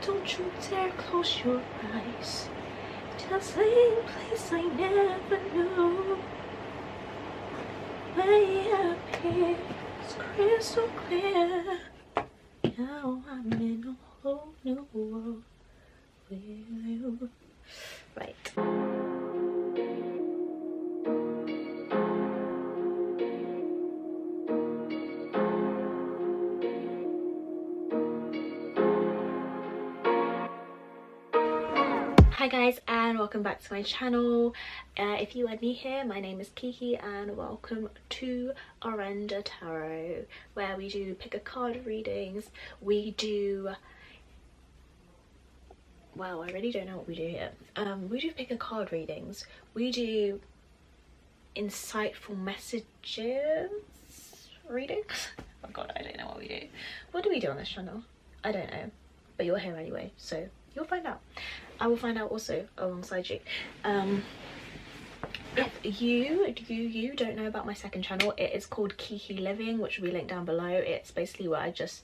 Don't you dare close your eyes. Just a place I never knew. Way up here, it's crystal clear. Now I'm in a whole new world with you. Right. Hi guys, and welcome back to my channel. If you are new here, my name is Kiki and welcome to Untitled Tarot, where we do pick a card readings. We do, wow, I really don't know what we do here. We do pick a card readings. We do insightful messages readings. Oh god, I don't know what we do. What do we do on this channel? I don't know, but you're here anyway, so you'll find out. I will find out also alongside you. If you don't know about my second channel, it is called KikiLiving, which will be linked down below. It's basically where I just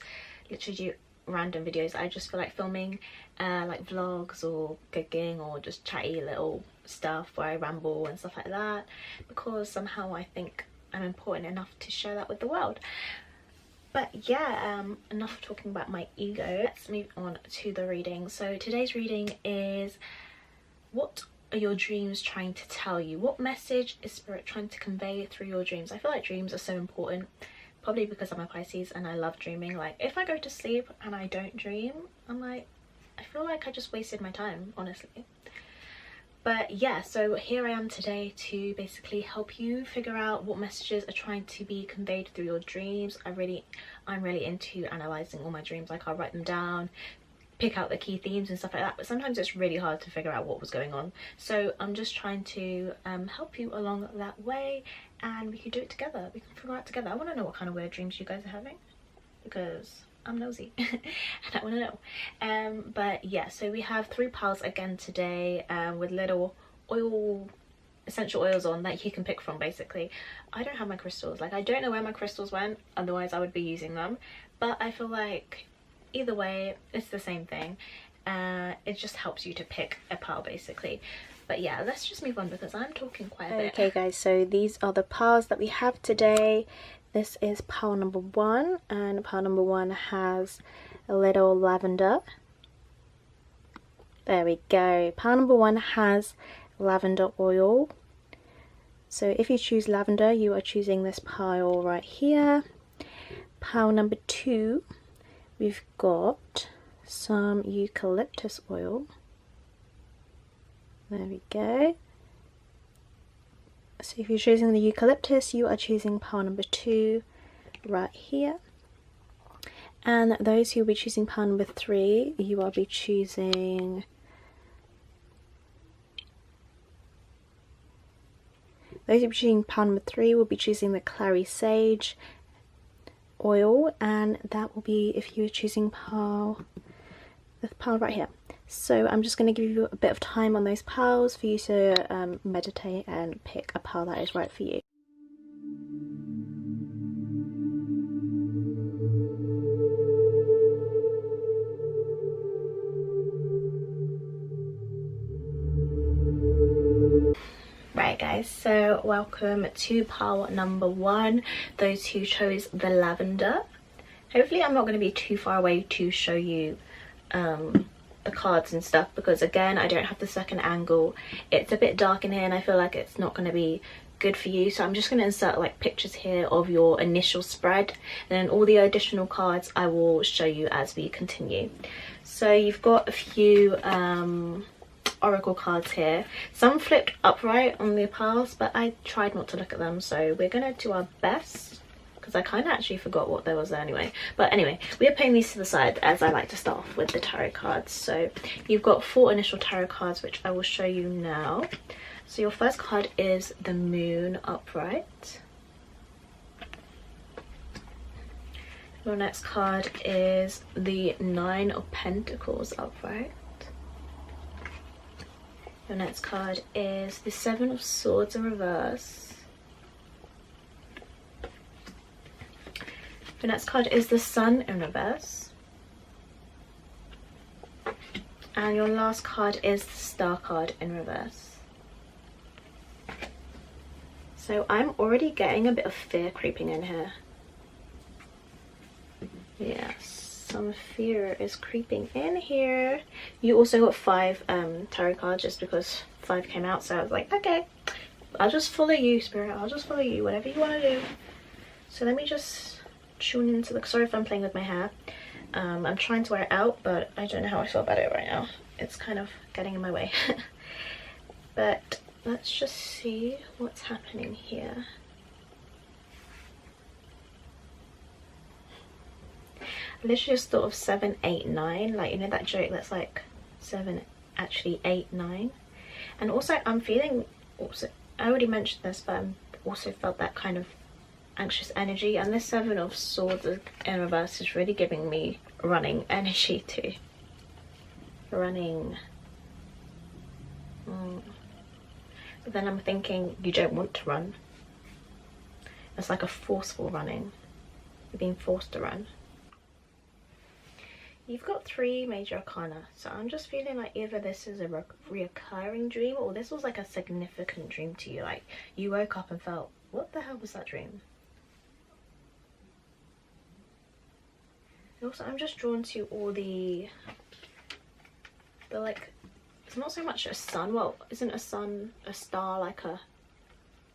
literally do random videos. I just feel like filming like vlogs or gigging or just chatty little stuff where I ramble and stuff like that, because somehow I think I'm important enough to share that with the world. But yeah, enough talking about my ego. Let's move on to the reading. So today's reading is, what are your dreams trying to tell you? What message is Spirit trying to convey through your dreams? I feel like dreams are so important, probably because I'm a Pisces and I love dreaming. Like if I go to sleep and I don't dream, I'm like, I feel like I just wasted my time, honestly. But yeah, so here I am today to basically help you figure out what messages are trying to be conveyed through your dreams. I'm really into analysing all my dreams. Like I'll write them down, pick out the key themes and stuff like that, but sometimes it's really hard to figure out what was going on. So I'm just trying to help you along that way, and we can do it together. We can figure out together. I want to know what kind of weird dreams you guys are having, because I'm nosy and I want to know. But yeah, so we have 3 piles again today, with little essential oils on that you can pick from. Basically, I don't have my crystals. Like I don't know where my crystals went, otherwise I would be using them, but I feel like either way it's the same thing. It just helps you to pick a pile basically. But yeah, let's just move on because I'm talking quite a bit. Okay guys, so these are the piles that we have today. This is pile number 1, and pile number 1 has a little lavender. There we go. Pile number 1 has lavender oil. So if you choose lavender, you are choosing this pile right here. Pile number 2, we've got some eucalyptus oil. There we go. So if you're choosing the eucalyptus, you are choosing pile number 2 right here. And those who will be choosing pile number 3, you will be choosing pile number 3 will be choosing the clary sage oil, and that will be if you're choosing the pile right here. So I'm just going to give you a bit of time on those piles for you to meditate and pick a pile that is right for you. Right guys, so welcome to pile number 1, those who chose the lavender. Hopefully I'm not going to be too far away to show you the cards and stuff, because again I don't have the second angle. It's a bit dark in here and I feel like it's not going to be good for you, so I'm just going to insert like pictures here of your initial spread, and then all the additional cards I will show you as we continue. So you've got a few oracle cards here. Some flipped upright on the piles, but I tried not to look at them, so we're going to do our best, because I kind of actually forgot what there was there anyway. But anyway, we are putting these to the side as I like to start off with the tarot cards. So you've got 4 initial tarot cards, which I will show you now. So your first card is the Moon upright. Your next card is the 9 of Pentacles upright. Your next card is the 7 of Swords in reverse. Your next card is the Sun in reverse. And your last card is the Star card in reverse. So I'm already getting a bit of fear creeping in here. Yes, some fear is creeping in here. You also got 5 tarot cards just because 5 came out, so I was like, okay, I'll just follow you, Spirit. I'll just follow you, whatever you want to do. So let me just tune into the... Sorry if I'm playing with my hair. I'm trying to wear it out, but I don't know how I feel about it right now. It's kind of getting in my way. But let's just see what's happening here. I literally just thought of 7, 8, 9. Like, you know that joke that's like 7, actually 8, 9. And also I'm feeling... Also, I already mentioned this, but I also felt that kind of anxious energy, and this 7 of Swords in reverse is really giving me running energy too. Running. But then I'm thinking you don't want to run. It's like a forceful running. You're being forced to run. You've got 3 major arcana, so I'm just feeling like either this is a reoccurring dream, or this was like a significant dream to you. Like you woke up and felt, what the hell was that dream? Also, I'm just drawn to all the like, it's not so much a sun. Well, isn't a sun a star, like a,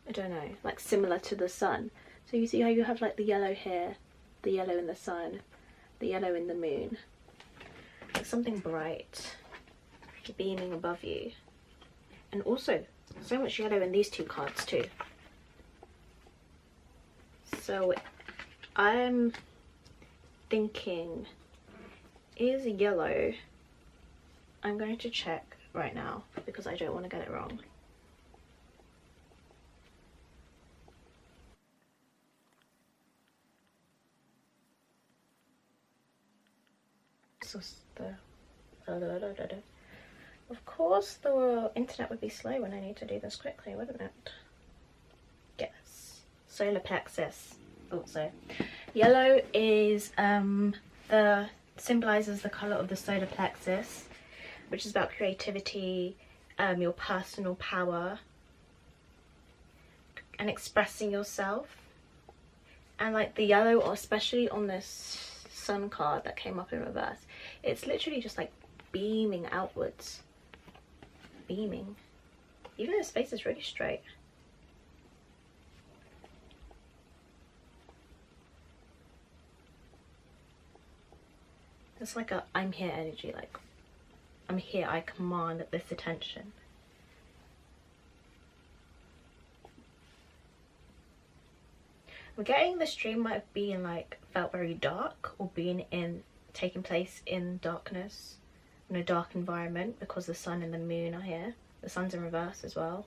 I don't know, like similar to the sun? So you see how you have like the yellow here, the yellow in the sun, the yellow in the moon, like something bright beaming above you. And also so much yellow in these 2 cards too. So I'm thinking, is yellow... I'm going to check right now because I don't want to get it wrong. Of course the internet would be slow when I need to do this quickly, wouldn't it? Yes. Solar plexus. Also, yellow is symbolizes the color of the solar plexus, which is about creativity, your personal power, and expressing yourself. And like the yellow, especially on this sun card that came up in reverse, it's literally just like beaming outwards. Beaming. Even though space is really straight. It's like a I'm here energy, like I'm here, I command this attention. I'm getting this dream might have been like, felt very dark, or taking place in darkness, in a dark environment, because the sun and the moon are here. The sun's in reverse as well.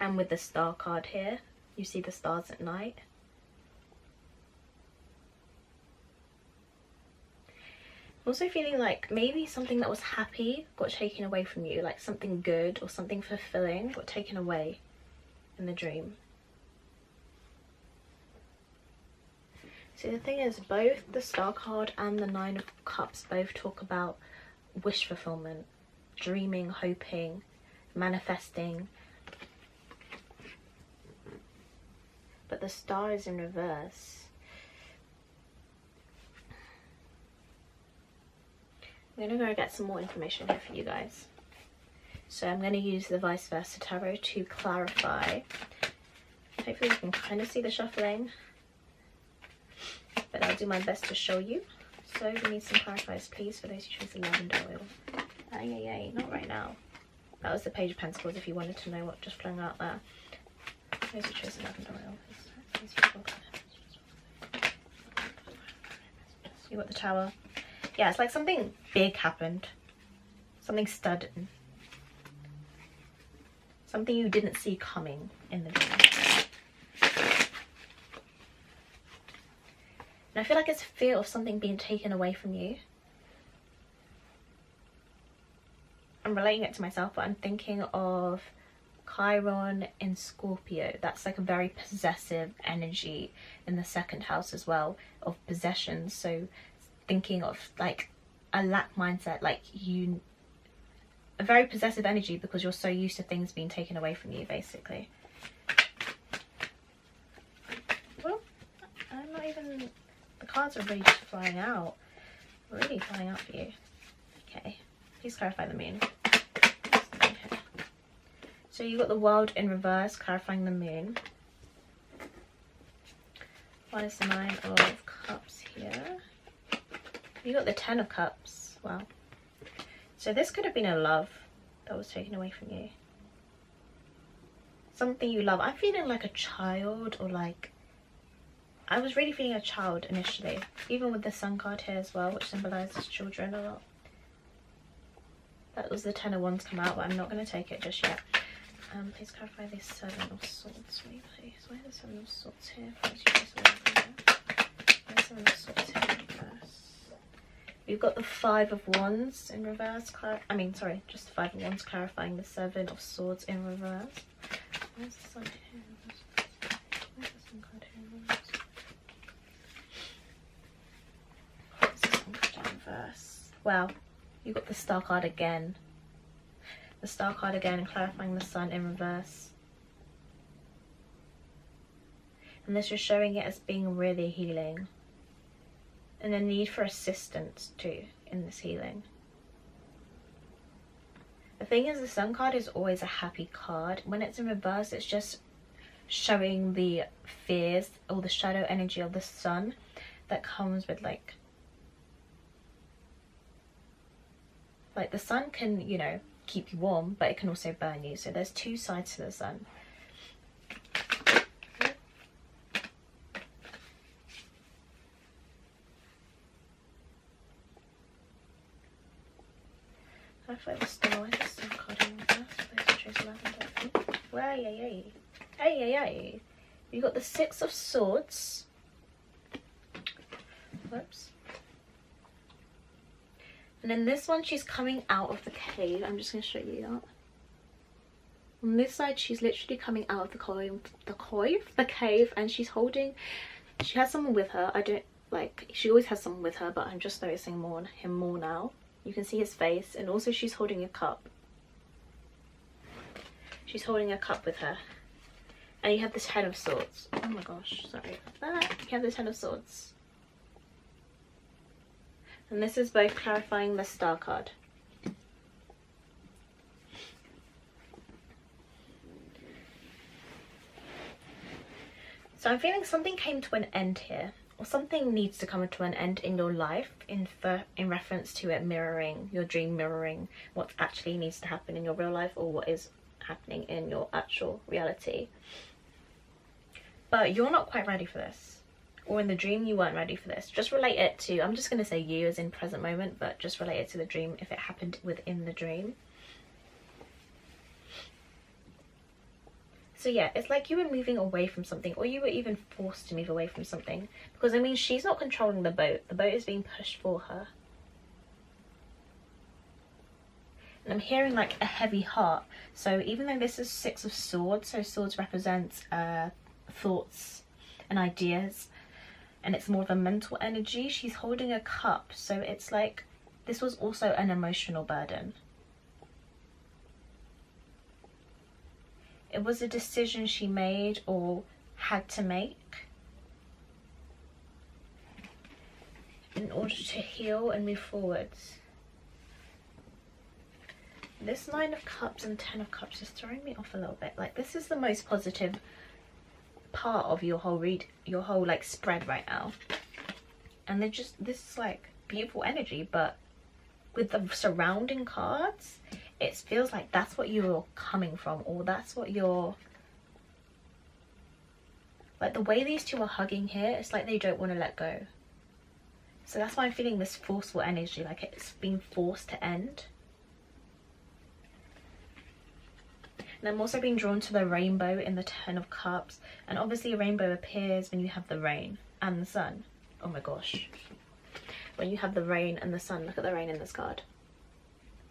And with the star card here, you see the stars at night. Also feeling like maybe something that was happy got taken away from you, like something good or something fulfilling got taken away in the dream. See, the thing is, both the Star card and the 9 of Cups both talk about wish fulfillment, dreaming, hoping, manifesting. But the Star is in reverse. I'm going to go get some more information here for you guys. So I'm going to use the Vice Versa Tarot to clarify. Hopefully you can kind of see the shuffling, but I'll do my best to show you. So we need some clarifiers, please, for those who chose the lavender oil. Ay, not right now. That was the Page of Pentacles, if you wanted to know what just flung out there. Those who chose the lavender oil. You got the Tower. Yeah, it's like something big happened. Something sudden. Something you didn't see coming in the dream. And I feel like it's fear of something being taken away from you. I'm relating it to myself, but I'm thinking of Chiron in Scorpio. That's like a very possessive energy in the 2nd house as well, of possession. So thinking of like a lack mindset, like a very possessive energy, because you're so used to things being taken away from you, basically. Well, I'm not even, the cards are really just flying out, really flying out for you. Okay, please clarify the moon. So you got the World in reverse, clarifying the moon. What is the Nine of Cups here? You got the Ten of Cups. Wow. So this could have been a love that was taken away from you. Something you love. I'm feeling like a child, or like, I was really feeling a child initially, even with the Sun card here as well, which symbolizes children a lot. That was the Ten of Wands come out, but I'm not going to take it just yet. Please clarify the Seven of Swords for me, please. Why is the Seven of Swords here? Why is the Seven of Swords here in reverse? You've got the Five of Wands in reverse. Just the Five of Wands clarifying the Seven of Swords in reverse. Where's the Sun here? Where's the Sun card here in reverse? Where's the Sun card down in reverse? Wow, you got the Star card again. The Star card again, clarifying the Sun in reverse. And this is showing it as being really healing. And a need for assistance too in this healing. The thing is, the Sun card is always a happy card. When it's in reverse, it's just showing the fears or the shadow energy of the Sun that comes with like the Sun can, you know, keep you warm, but it can also burn you. So there's two sides to the Sun. I feel the Star. Why is the Star card in reverse? Please choose lavender. Where are you? Hey. You got the Six of Swords. Whoops. And then this one, she's coming out of the cave. I'm just going to show you that. On this side, she's literally coming out of the cave, and she's holding, she has someone with her. She always has someone with her, but I'm just noticing him more now. You can see his face, and also she's holding a cup. She's holding a cup with her. And you have this Ten of Swords. Oh my gosh, sorry about that. You have the Ten of Swords. And this is both clarifying the Star card. So I'm feeling something came to an end here, or something needs to come to an end in your life in reference to it mirroring, your dream mirroring what actually needs to happen in your real life, or what is happening in your actual reality. But you're not quite ready for this. Or in the dream, you weren't ready for this. Just relate it to, I'm just going to say you as in present moment, but just relate it to the dream if it happened within the dream. So yeah, it's like you were moving away from something, or you were even forced to move away from something. Because I mean, she's not controlling the boat. The boat is being pushed for her. And I'm hearing like a heavy heart. So even though this is Six of Swords, so swords represents thoughts and ideas, and it's more of a mental energy, she's holding a cup. So it's like this was also an emotional burden. It was a decision she made or had to make in order to heal and move forwards. This Nine of Cups and Ten of Cups is throwing me off a little bit. Like, this is the most positive part of your whole like spread right now, and they're just, this is like beautiful energy, but with the surrounding cards, it feels like that's what you're coming from, or that's what you're like, the way these two are hugging here, it's like they don't want to let go. So that's why I'm feeling this forceful energy, like it's being forced to end. And I'm also being drawn to the rainbow in the Ten of Cups. And obviously a rainbow appears when you have the rain and the sun. Oh my gosh. When you have the rain and the sun, look at the rain in this card.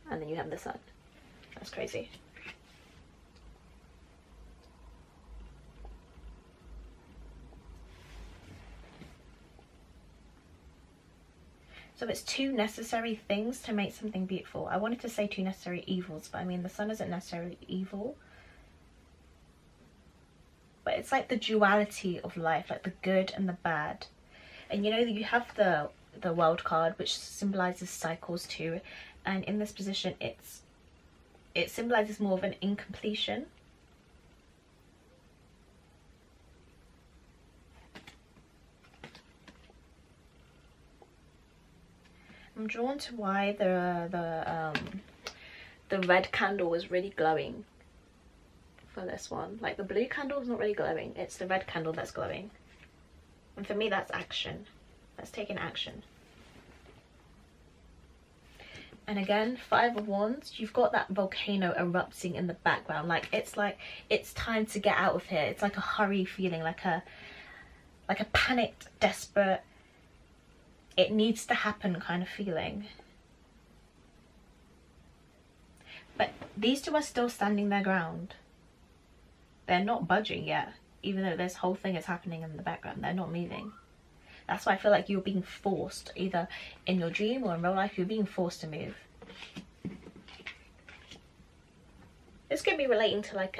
And then you have the sun. That's crazy. So it's two necessary things to make something beautiful. I wanted to say two necessary evils, but I mean the sun isn't necessarily evil. But it's like the duality of life, like the good and the bad. And you know, you have the world card, which symbolizes cycles too. And in this position, it symbolizes more of an incompletion. I'm drawn to why the red candle is really glowing for this one. Like the blue candle is not really glowing, it's the red candle that's glowing. And for me, that's action. That's taking action. And again, 5 of Wands, you've got that volcano erupting in the background. Like it's time to get out of here. It's like a hurry feeling, like a panicked, desperate, it needs to happen kind of feeling. But these two are still standing their ground. They're not budging yet, even though this whole thing is happening in the background. They're not moving. That's why I feel like you're being forced, either in your dream or in real life, you're being forced to move. This could be relating to like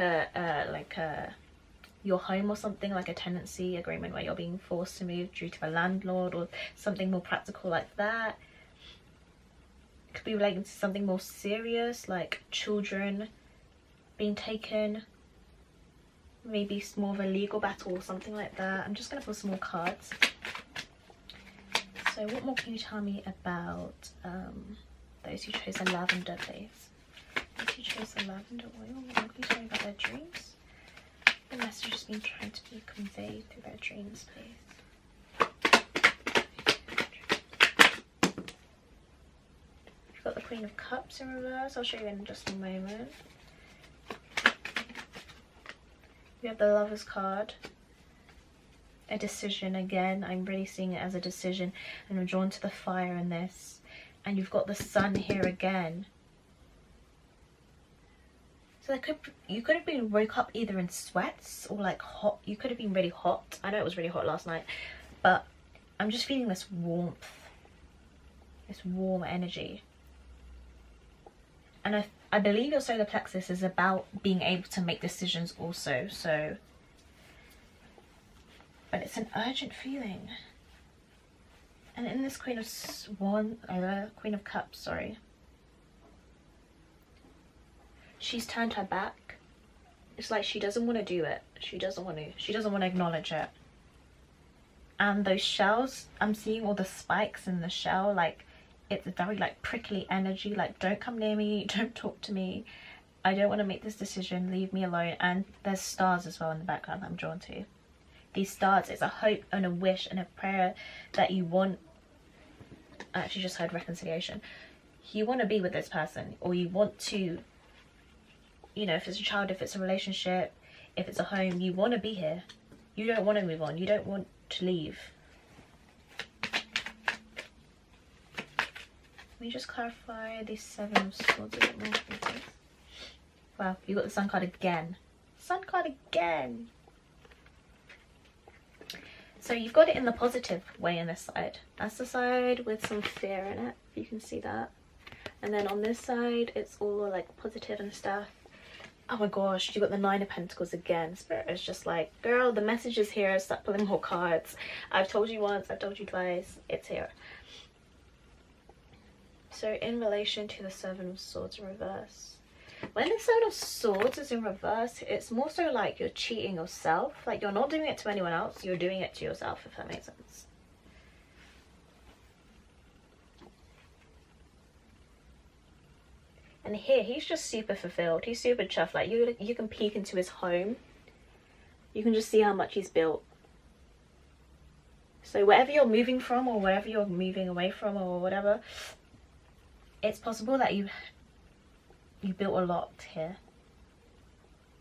your home or something, like a tenancy agreement where you're being forced to move due to a landlord or something more practical like that. It could be relating to something more serious, like children being taken. Maybe more of a legal battle or something like that. I'm just going to pull some more cards. So what more can you tell me about those who chose the lavender, please? Those who chose the lavender oil, what more can you tell me about their dreams? The message has been trying to be conveyed through their dreams, please. We've got the Queen of Cups in reverse. I'll show you in just a moment. We have the Lover's card. A decision again. I'm really seeing it as a decision, and I'm drawn to the fire in this. And you've got the Sun here again. So you could have been woke up either in sweats or like hot. You could have been really hot. I know it was really hot last night, but I'm just feeling this warmth, this warm energy. And I believe your solar plexus is about being able to make decisions also. So, but it's an urgent feeling. And in this Queen of Cups, sorry. She's turned her back. It's like she doesn't want to do it. She doesn't want to acknowledge it. And those shells, I'm seeing all the spikes in the shell, like it's a very like prickly energy, like don't come near me, don't talk to me, I don't want to make this decision, leave me alone. And there's stars as well in the background that I'm drawn to. These stars, it's a hope and a wish and a prayer that you want. I actually just heard reconciliation. You want to be with this person, or you want to, you know, if it's a child, if it's a relationship, if it's a home, you want to be here. You don't want to move on. You don't want to leave. Let me just clarify the Seven of Swords a bit more, please. Wow, you got the Sun card again. Sun card again. So you've got it in the positive way in this side. That's the side with some fear in it. You can see that. And then on this side, it's all like positive and stuff. Oh my gosh, you got the Nine of Pentacles again. Spirit is just like, girl, the message is here. Start pulling more cards. I've told you once, I've told you twice. It's here. So in relation to the Seven of Swords in reverse. When the Seven of Swords is in reverse, it's more so like you're cheating yourself. Like you're not doing it to anyone else, you're doing it to yourself, if that makes sense. And here, he's just super fulfilled. He's super chuffed. Like you can peek into his home. You can just see how much he's built. So wherever you're moving from, or wherever you're moving away from, or whatever, it's possible that you built a lot here.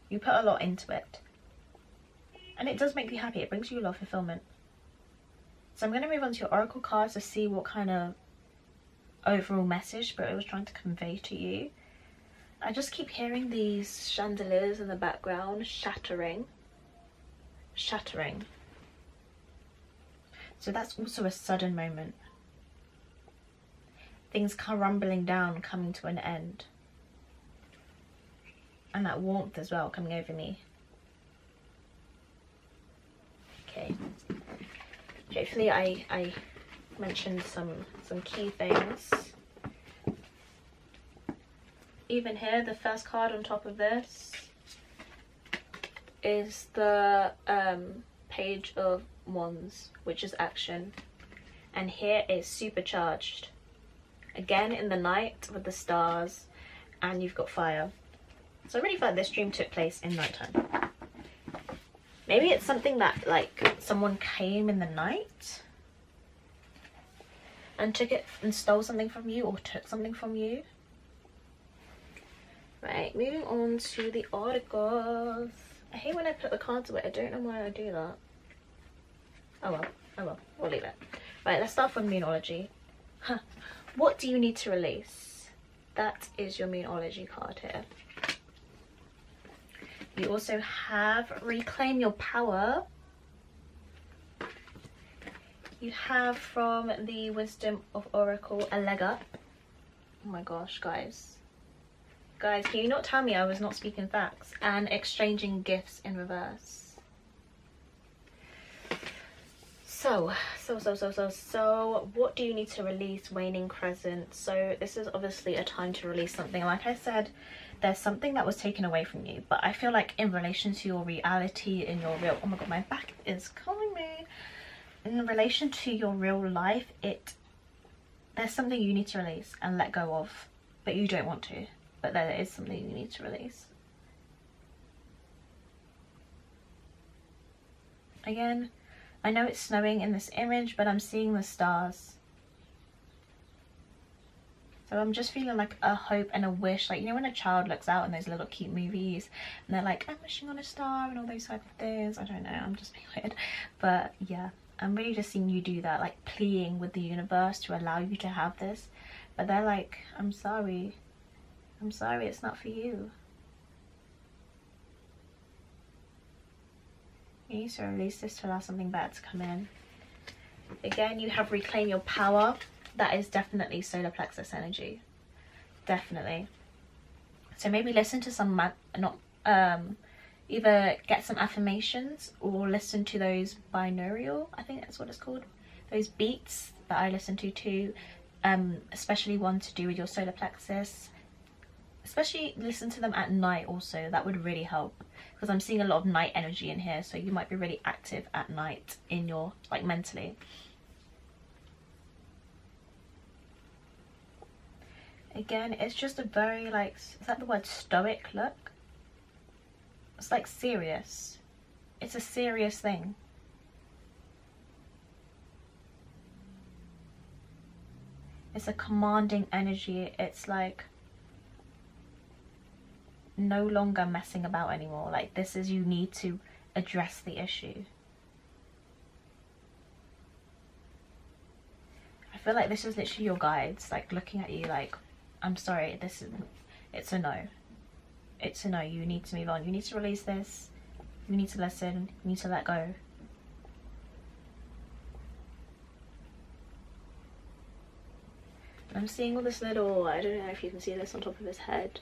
You put a lot into it. And it does make you happy. It brings you a lot of fulfillment. So I'm going to move on to your oracle cards to see what kind of overall message Spirit was trying to convey to you. I just keep hearing these chandeliers in the background shattering. So that's also a sudden moment. things crumbling down, coming to an end. And that warmth as well coming over me. Okay. Hopefully I mentioned some key things. Even here, the first card on top of this is the Page of Wands, which is action. And here is supercharged. Again in the night with the stars, and you've got fire. So I really feel like this dream took place in nighttime. Maybe it's something that like someone came in the night and took it and stole something from you, or took something from you. Right, moving on to the articles. I hate when I put the cards away. I don't know why I do that. Oh well, we'll leave it. Right, let's start with Moonology. Huh. What do you need to release? That is your Moonology card here. You also have Reclaim Your Power. You have from the Wisdom of Oracle, a leg up. Oh my gosh, guys. Guys, can you not tell me I was not speaking facts? And exchanging gifts in reverse. So, what do you need to release? Waning Crescent. So this is obviously a time to release something. Like I said, there's something that was taken away from you, but I feel like in relation to your reality, in your real, oh my god, my back is calling me. In relation to your real life, there's something you need to release and let go of, but you don't want to, but there is something you need to release. Again, I know it's snowing in this image, but I'm seeing the stars. So I'm just feeling like a hope and a wish, like, you know when a child looks out in those little cute movies and they're like, I'm wishing on a star and all those type of things. I don't know, I'm just being weird. But yeah, I'm really just seeing you do that, like pleading with the universe to allow you to have this. But they're like, I'm sorry, it's not for you. You need to release this to allow something better to come in. Again, you have Reclaim Your Power. That is definitely solar plexus energy. Definitely. So maybe listen to some, either get some affirmations or listen to those binaural, I think that's what it's called. Those beats that I listen to too. Especially one to do with your solar plexus. Especially listen to them at night also. That would really help. Because I'm seeing a lot of night energy in here. So you might be really active at night in your, like mentally. Again, it's just a very like, is that the word stoic look? It's like serious. It's a serious thing. It's a commanding energy. It's like no longer messing about anymore. Like this is, you need to address the issue. I feel like this is literally your guides, like looking at you like, I'm sorry, it's a no. It's a no, you need to move on. You need to release this. You need to listen. You need to let go. I'm seeing all this little, I don't know if you can see this on top of his head.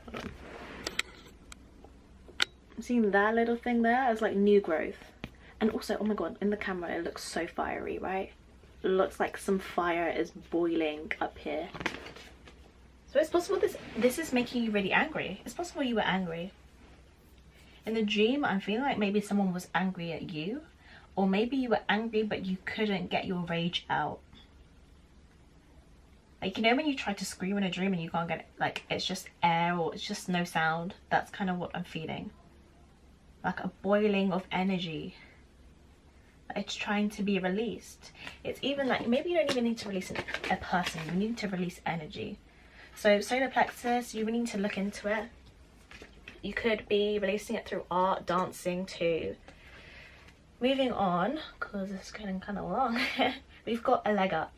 Hold on. I'm seeing that little thing there as like new growth. And also, oh my god, in the camera it looks so fiery, right? It looks like some fire is boiling up here. So it's possible this is making you really angry. It's possible you were angry. In the dream, I'm feeling like maybe someone was angry at you. Or maybe you were angry but you couldn't get your rage out. Like, you know when you try to scream in a dream and you can't get it, like it's just air or it's just no sound? That's kind of what I'm feeling. Like a boiling of energy. It's trying to be released. It's even like, maybe you don't even need to release a person, you need to release energy. So solar plexus, you really need to look into it. You could be releasing it through art, dancing too. Moving on, because it's getting kind of long, we've got a leg up.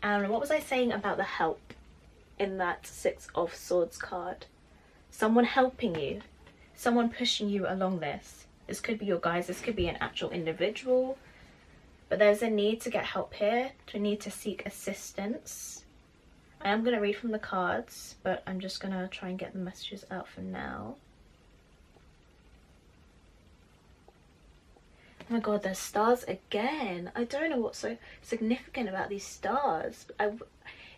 And what was I saying about the help in that Six of Swords card? Someone helping you, someone pushing you along this. This could be your guys, this could be an actual individual. but there's a need to get help here, to need to seek assistance. I am going to read from the cards, but I'm just going to try and get the messages out for now. Oh my god, there's stars again. I don't know what's so significant about these stars.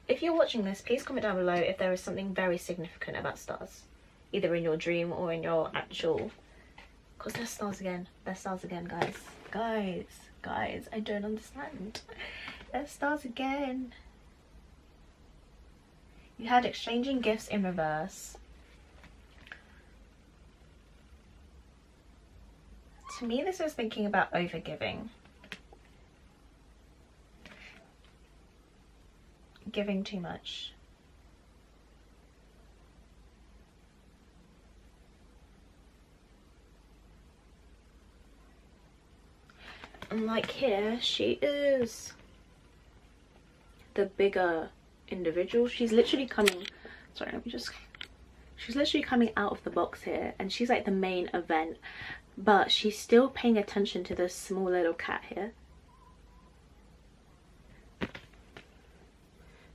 If you're watching this, please comment down below if there is something very significant about stars, either in your dream or in your actual, because there's stars again. There's stars again, guys, I don't understand. There's stars again. You had exchanging gifts in reverse. To me, this was thinking about overgiving. Giving too much. And like here, she is the bigger individual. She's literally coming, sorry, she's literally coming out of the box here, and she's like the main event, but she's still paying attention to this small little cat here.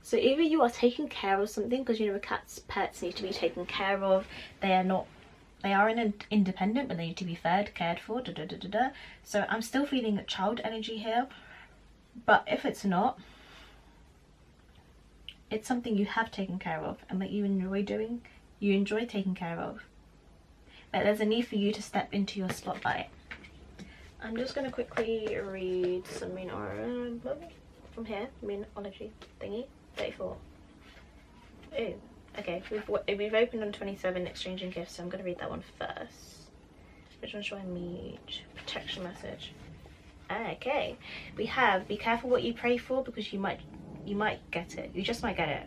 So either you are taking care of something, because you know cats, pets need to be taken care of. They are independent, but they need to be fed, cared for, So I'm still feeling a child energy here, but if it's not, it's something you have taken care of and that you enjoy doing, you enjoy taking care of. But there's a need for you to step into your spotlight. I'm just going to quickly read some from here, Mineralogy thingy, 34. Ooh, okay, we've opened on 27, exchanging gifts, so I'm going to read that one first. Which one should I meet? Protection message. Okay, we have, be careful what you pray for, because you might get it. You just might get it.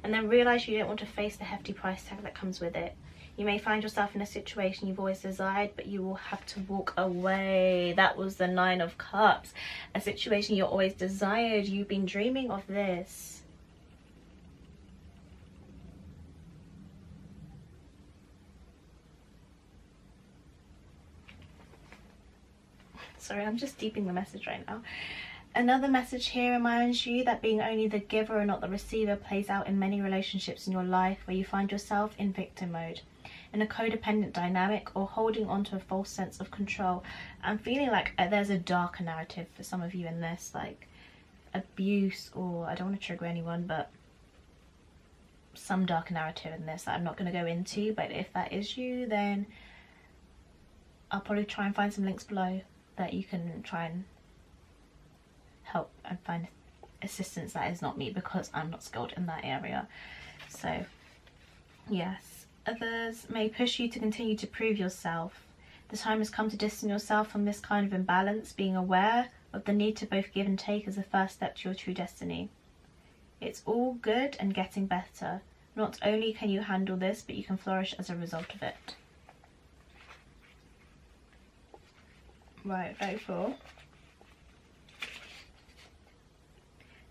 And then realize you don't want to face the hefty price tag that comes with it. You may find yourself in a situation you've always desired, but you will have to walk away. That was the 9 of Cups. A situation you always desired. You've been dreaming of this. Sorry, I'm just deeping the message right now. Another message here reminds you that being only the giver and not the receiver plays out in many relationships in your life where you find yourself in victim mode, in a codependent dynamic, or holding on to a false sense of control. I'm feeling like there's a darker narrative for some of you in this, like abuse, or I don't want to trigger anyone, but some darker narrative in this that I'm not going to go into. But if that is you, then I'll probably try and find some links below that you can try and help and find assistance that is not me, because I'm not skilled in that area. So yes, others may push you to continue to prove yourself. The time has come to distance yourself from this kind of imbalance. Being aware of the need to both give and take is the first step to your true destiny. It's all good and getting better. Not only can you handle this, but you can flourish as a result of it. Right, very cool.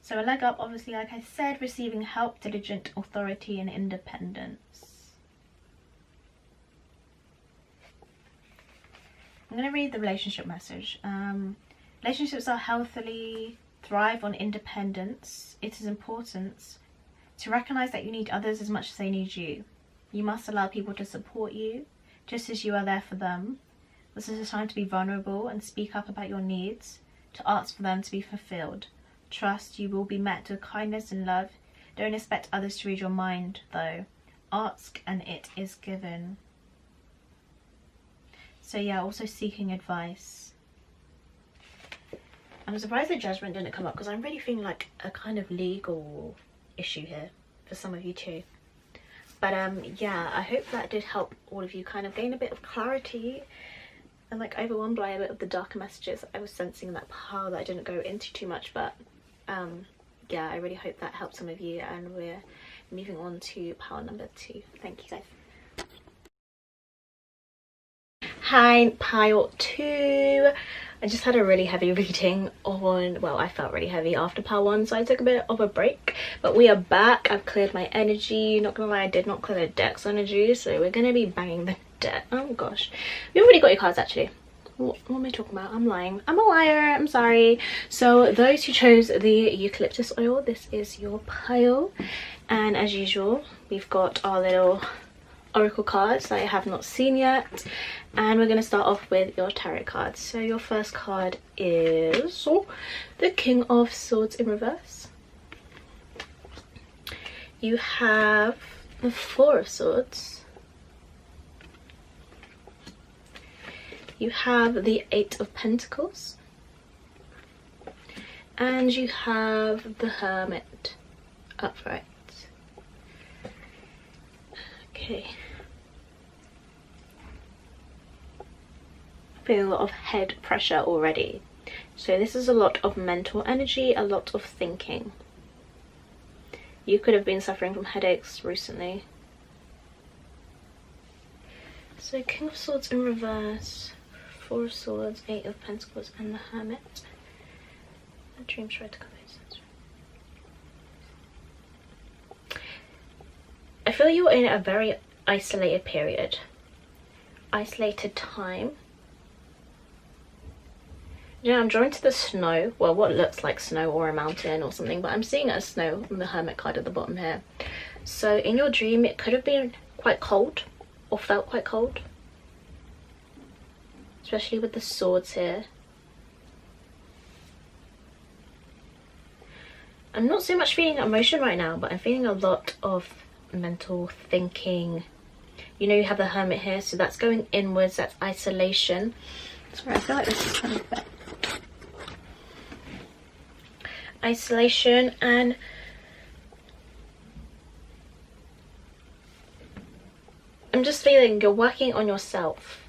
So a leg up, obviously, like I said, receiving help, diligent authority and independence. I'm going to read the relationship message. Relationships are healthily thrive on independence. It is important to recognize that you need others as much as they need you. You must allow people to support you, just as you are there for them. This is a time to be vulnerable and speak up about your needs, to ask for them to be fulfilled. Trust you will be met with kindness and love. Don't expect others to read your mind, though. Ask and it is given. So yeah, also seeking advice. I'm surprised the judgment didn't come up, because I'm really feeling like a kind of legal issue here for some of you too. But yeah, I hope that did help all of you kind of gain a bit of clarity and like overwhelmed by a bit of the darker messages I was sensing in that pile that I didn't go into too much. But yeah, I really hope that helped some of you, and we're moving on to pile number 2. Thank you guys. Hi, pile 2. I just had a really heavy reading on, well, I felt really heavy after pile 1, so I took a bit of a break, but we are back. I've cleared my energy. Not gonna lie, I did not clear the deck's energy, so we're gonna be banging the deck. Oh gosh, we already got your cards actually. What am I talking about? I'm lying. I'm a liar. I'm sorry. So those who chose the eucalyptus oil, this is your pile. And as usual, we've got our little oracle cards that I have not seen yet. And we're going to start off with your tarot cards. So your first card is the King of Swords in reverse. You have the Four of Swords. You have the Eight of Pentacles. And you have the Hermit upright. Okay. Feeling a lot of head pressure already. So this is a lot of mental energy, a lot of thinking. You could have been suffering from headaches recently. So King of Swords in reverse, Four of Swords, Eight of Pentacles, and the Hermit. The dreams try to come in. I feel you're in a very isolated period. Isolated time. Yeah, I'm drawn to the snow. Well, what looks like snow or a mountain or something, but I'm seeing it as snow on the Hermit card at the bottom here. So in your dream, it could have been quite cold or felt quite cold. Especially with the swords here. I'm not so much feeling emotion right now, but I'm feeling a lot of mental thinking. You know, you have the Hermit here, so that's going inwards, that's isolation. Sorry, I feel like this is kind of bad. Isolation, and I'm just feeling you're working on yourself.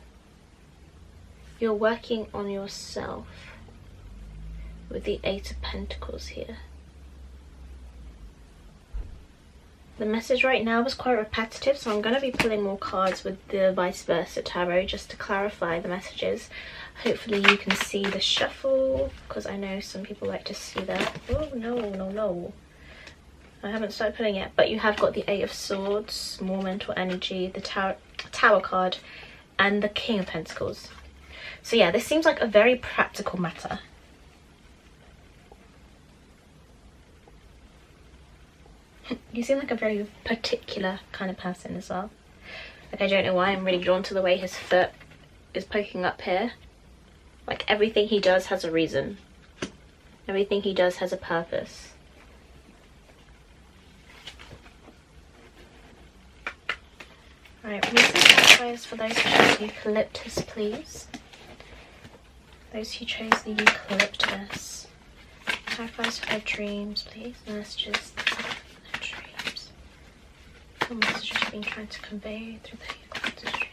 You're working on yourself with the Eight of Pentacles here. The message right now was quite repetitive, so I'm going to be pulling more cards with the vice versa tarot just to clarify the messages. Hopefully you can see the shuffle, because I know some people like to see that. Oh no, I haven't started pulling yet, but you have got the Eight of Swords, more mental energy, the Tower card, and the King of Pentacles. So yeah, this seems like a very practical matter. You seem like a very particular kind of person as well. Like, I don't know why I'm really drawn to the way his foot is poking up here. Like, everything he does has a reason. Everything he does has a purpose. Right, we need some clarifiers for those who chose the eucalyptus, please. Those who chose the eucalyptus. Clarifiers for their dreams, please. Messages. What message has been trying to convey through the eucalyptus trees?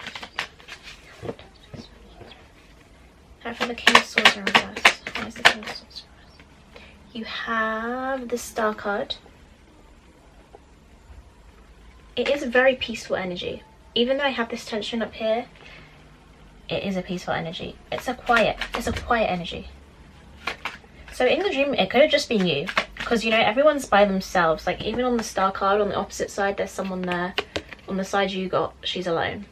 How for the King of Swords in reverse? Why is the King of Swords in reverse? You have the Star card. It is a very peaceful energy. Even though I have this tension up here, it is a peaceful energy. It's a quiet energy. So in the dream, it could have just been you. Because, you know, everyone's by themselves. Like, even on the Star card, on the opposite side, there's someone there. On the side you got, she's alone.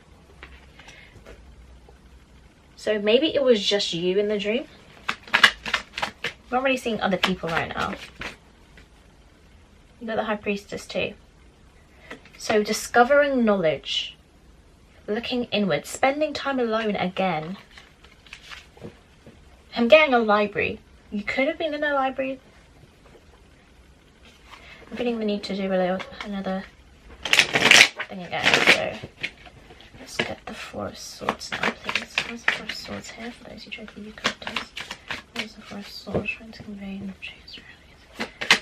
So maybe it was just you in the dream. I'm not really seeing other people right now. You got the High Priestess too. So discovering knowledge. Looking inward. Spending time alone again. I'm getting a library. You could have been in a library. I'm feeling the need to do another thing again, so let's get the Four of Swords now, please. Where's the Four of Swords here for those who chose the eucalyptus? Where's the Four of Swords trying to convey messages?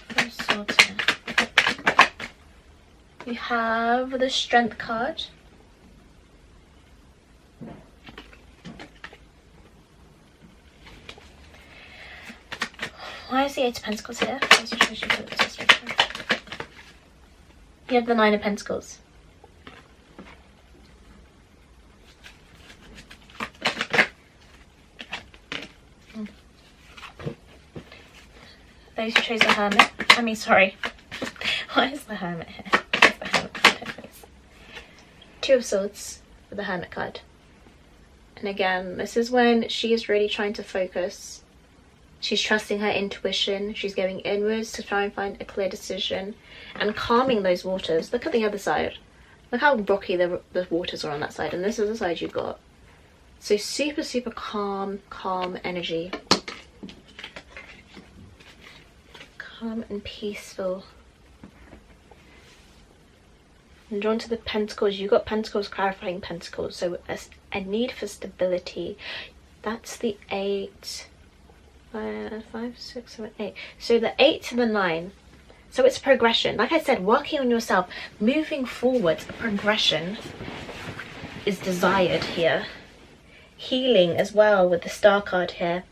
Four of Swords here. You have the Strength card. Why is the Eight of Pentacles here? Those who chose eucalyptus. You have the Nine of Pentacles. Those who chose the Hermit. I mean, sorry. Why is the Hermit here? Where's the Hermit card here, please? Two of Swords with the Hermit card. And again, this is when she is really trying to focus. She's trusting her intuition. She's going inwards to try and find a clear decision and calming those waters. Look at the other side. Look how rocky the waters are on that side, and this is the side you've got. So super, super calm energy. Calm and peaceful. I'm drawn to the pentacles. You've got pentacles, clarifying pentacles. So a need for stability. That's the 8. 5, 6, 7, 8. So the 8 to the 9. So it's progression. Like I said, working on yourself, moving forward. Progression is desired here. Healing as well with the Star card here.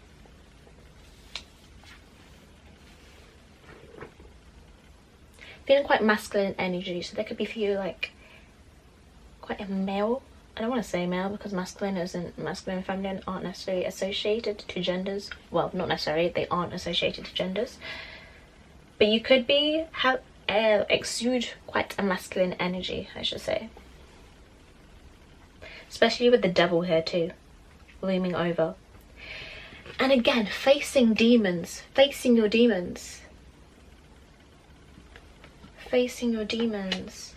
Feeling quite masculine energy, so there could be for you like quite a male. I don't want to say male because masculine and feminine aren't necessarily associated to genders. Well, not necessarily, they aren't associated to genders. But you could be exude quite a masculine energy, I should say. Especially with the devil here too, looming over. And again, facing demons, facing your demons. Facing your demons.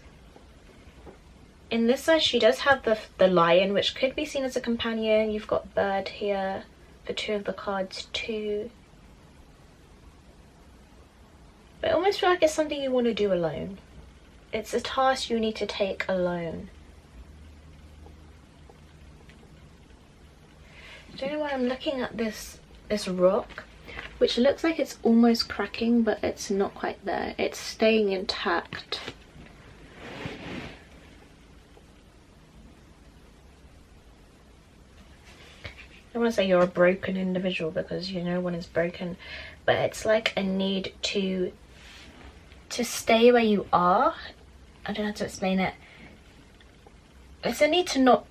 In this side, she does have the lion, which could be seen as a companion. You've got bird here for 2 of the cards too. But I almost feel like it's something you want to do alone. It's a task you need to take alone. I don't know why I'm looking at this rock, which looks like it's almost cracking, but it's not quite there. It's staying intact. I don't want to say you're a broken individual because no one is broken, but it's like a need to stay where you are. I don't know how to explain it. It's a need to not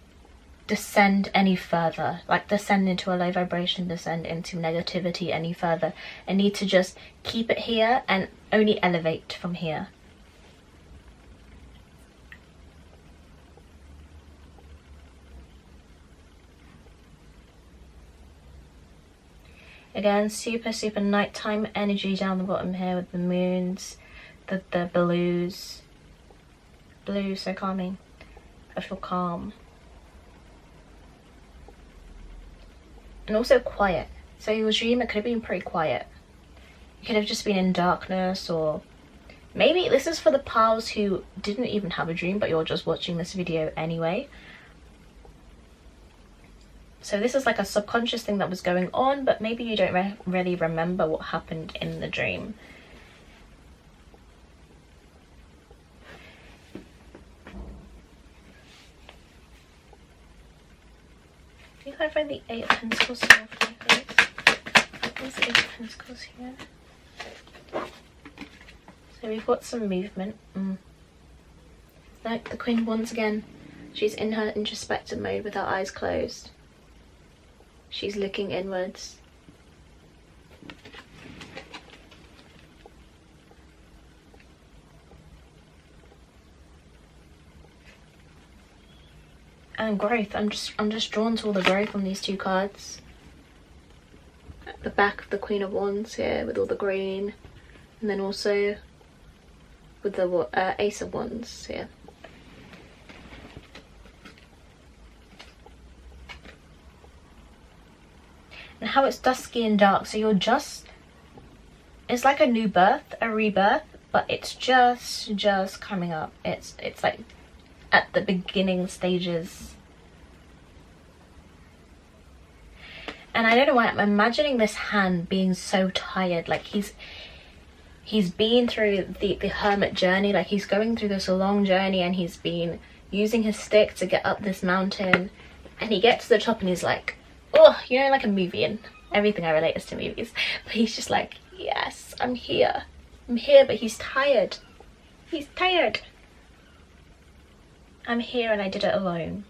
descend any further, like descend into a low vibration, descend into negativity any further. I need to just keep it here and only elevate from here. Again, super, super nighttime energy down the bottom here with the moons, the blues. Blue, so calming. I feel calm. And also quiet. So your dream, it could have been pretty quiet. You could have just been in darkness, or maybe this is for the pals who didn't even have a dream, but you're just watching this video anyway. So this is like a subconscious thing that was going on, but maybe you don't really remember what happened in the dream. Can you clarify the 8 of Pentacles here for me, please? Where's the 8 of Pentacles here? So we've got some movement. Like the Queen once again, she's in her introspective mode with her eyes closed. She's looking inwards. And growth. I'm just drawn to all the growth on these 2 cards. At the back of the Queen of Wands here with all the green, and then also with the Ace of Wands here. And how it's dusky and dark, so you're it's like a new birth, a rebirth, but it's just coming up. It's like at the beginning stages. And I don't know why I'm imagining this hand being so tired, like he's been through the hermit journey, like he's going through this long journey, and he's been using his stick to get up this mountain, and he gets to the top and he's like, oh, like a movie, and everything I relate is to movies, but he's just like, yes, I'm here, but he's tired. I'm here and I did it alone.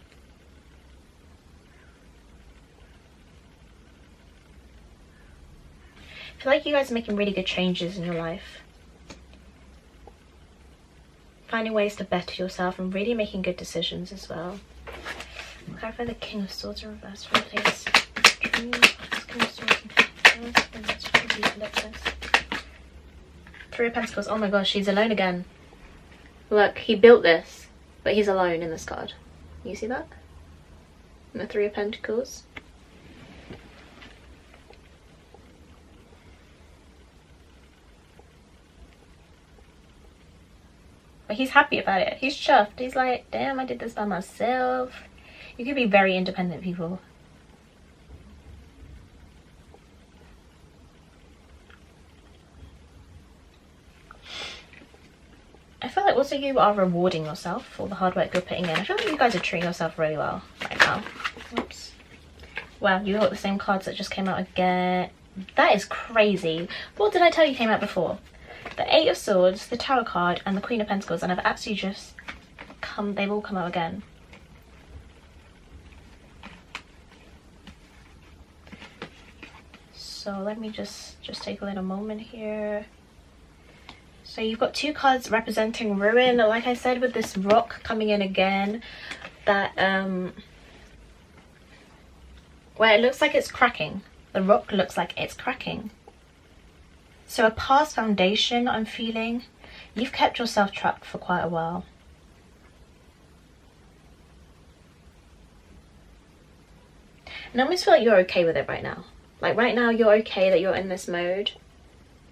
I feel like you guys are making really good changes in your life, finding ways to better yourself and really making good decisions as well. Clarify the King of Swords in reverse. Replace King of Swords in reverse. Three of Pentacles. Oh my gosh, she's alone again. Look, he built this, but he's alone in this card. You see that? And the Three of Pentacles. But he's happy about it. He's chuffed. He's like, damn, I did this by myself. You could be very independent people. I feel like also you are rewarding yourself for the hard work you're putting in. I feel like you guys are treating yourself really well right now. Oops. Wow, you got the same cards that just came out again. That is crazy. What did I tell you came out before? The Eight of Swords, the Tower card, and the Queen of Pentacles, and I've actually just they've all come out again. So let me just take a little moment here. So you've got two cards representing ruin, like I said, with this rock coming in again, that where it looks like it's cracking. The rock looks like it's cracking. So a past foundation, I'm feeling. You've kept yourself trapped for quite a while. And I almost feel like you're okay with it right now. Like right now you're okay that you're in this mode.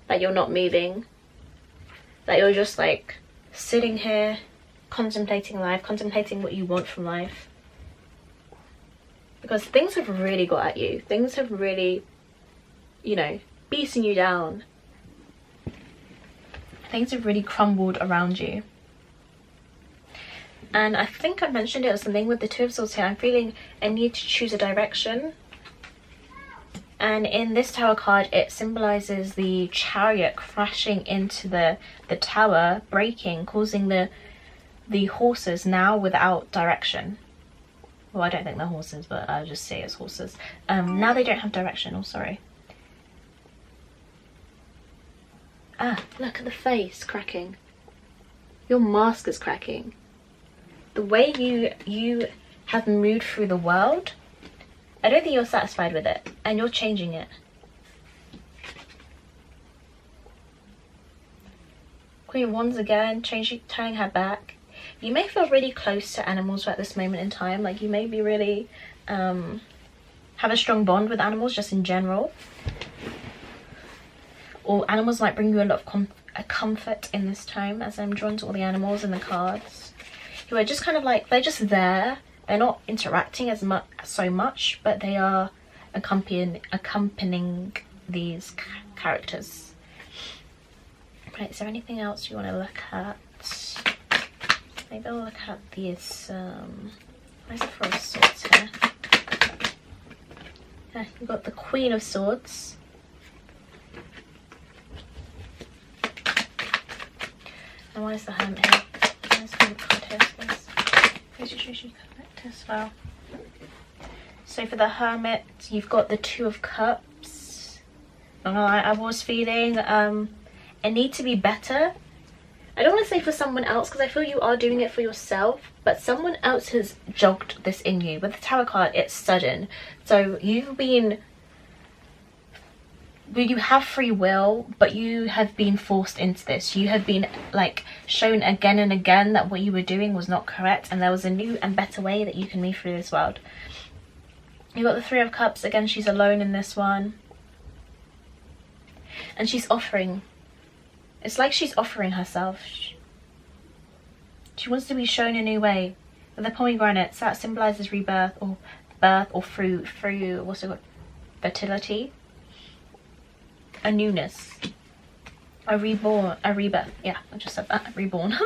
That you're not moving. That you're just like sitting here, contemplating life, contemplating what you want from life. Because things have really got at you. Things have really, you know, beaten you down. Things have really crumbled around you. And I think I mentioned it or something with the Two of Swords here. I'm feeling a need to choose a direction. And in this Tower card, it symbolizes the Chariot crashing into the tower, breaking, causing the horses now without direction. Well, I don't think they're horses, but I'll just say it's horses. Now they don't have direction. Oh, sorry. Ah, look at the face cracking. Your mask is cracking. The way you have moved through the world, I don't think you're satisfied with it, and you're changing it. Queen of Wands again, turning her back. You may feel really close to animals at this moment in time. Like you may be really have a strong bond with animals just in general. Or animals might bring you a lot of comfort in this time, as I'm drawn to all the animals in the cards. Who are just kind of like, they're just there. They're not interacting so much, but they are accompanying these characters. Right, is there anything else you want to look at? Maybe I'll look at these, where's the Four of Swords here? Yeah, you've got the Queen of Swords. And where's the Hermit here? Where's the card here, please? Where's your treasure connect as well? So for the Hermit, you've got the Two of Cups. Not gonna lie, I was feeling a need to be better. I don't want to say for someone else, because I feel you are doing it for yourself, but someone else has jogged this in you. With the Tower card, it's sudden. So you have free will, but you have been forced into this. You have been like shown again and again that what you were doing was not correct, and there was a new and better way that you can move through this world. You got the Three of Cups again. She's alone in this one, and she's offering. It's like she's offering herself. She wants to be shown a new way. With the pomegranates, that symbolizes rebirth or birth, or through what's it called? Fertility. A newness. A rebirth. Yeah, I just said that. Reborn.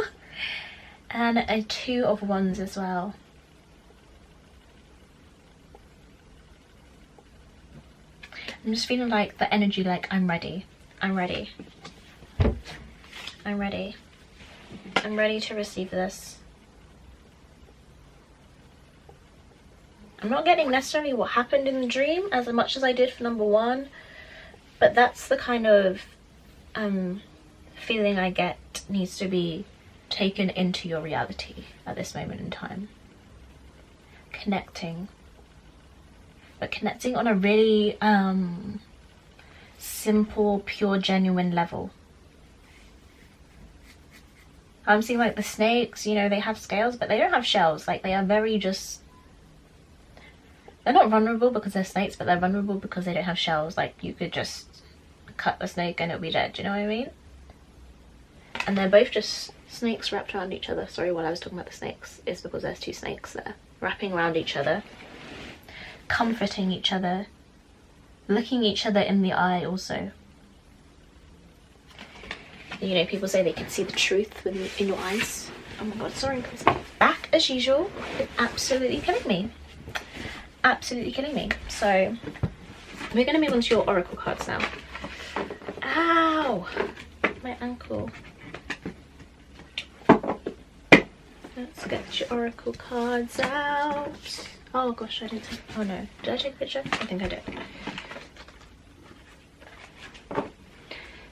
And a Two of Wands as well. I'm just feeling like the energy, like I'm ready. I'm ready. I'm ready. I'm ready to receive this. I'm not getting necessarily what happened in the dream as much as I did for number one, but that's the kind of feeling I get needs to be taken into your reality at this moment in time. connecting, but connecting on a really simple, pure, genuine level. I'm seeing like the snakes, you know, they have scales, but they don't have shells. Like, they are very just, they're not vulnerable because they're snakes, but they're vulnerable because they don't have shells. Like, you could just cut the snake and it'll be dead, do you know what I mean? And they're both just snakes wrapped around each other. Sorry, while I was talking about the snakes, it's because there's two snakes there wrapping around each other, comforting each other, looking each other in the eye also. You know, people say they can see the truth in your eyes. Oh my god, sorry, back as usual. It's absolutely killing me. Absolutely killing me. So we're going to move on to your oracle cards now. Ow! My ankle. Let's get your oracle cards out. Oh gosh, I didn't take, oh no. Did I take a picture? I think I did.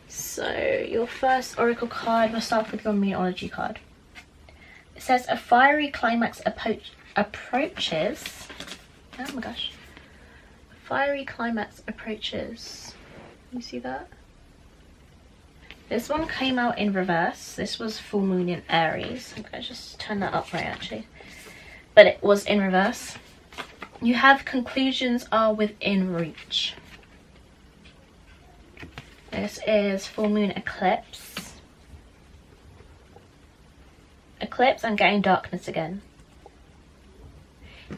So your first oracle card, we'll start with your meteorology card. It says a fiery climax approaches. Oh my gosh. A fiery climax approaches. You see that? This one came out in reverse. This was full moon in Aries. I'm gonna just turn that up right actually. But it was in reverse. You have conclusions are within reach. This is full moon eclipse. Eclipse, I'm getting darkness again.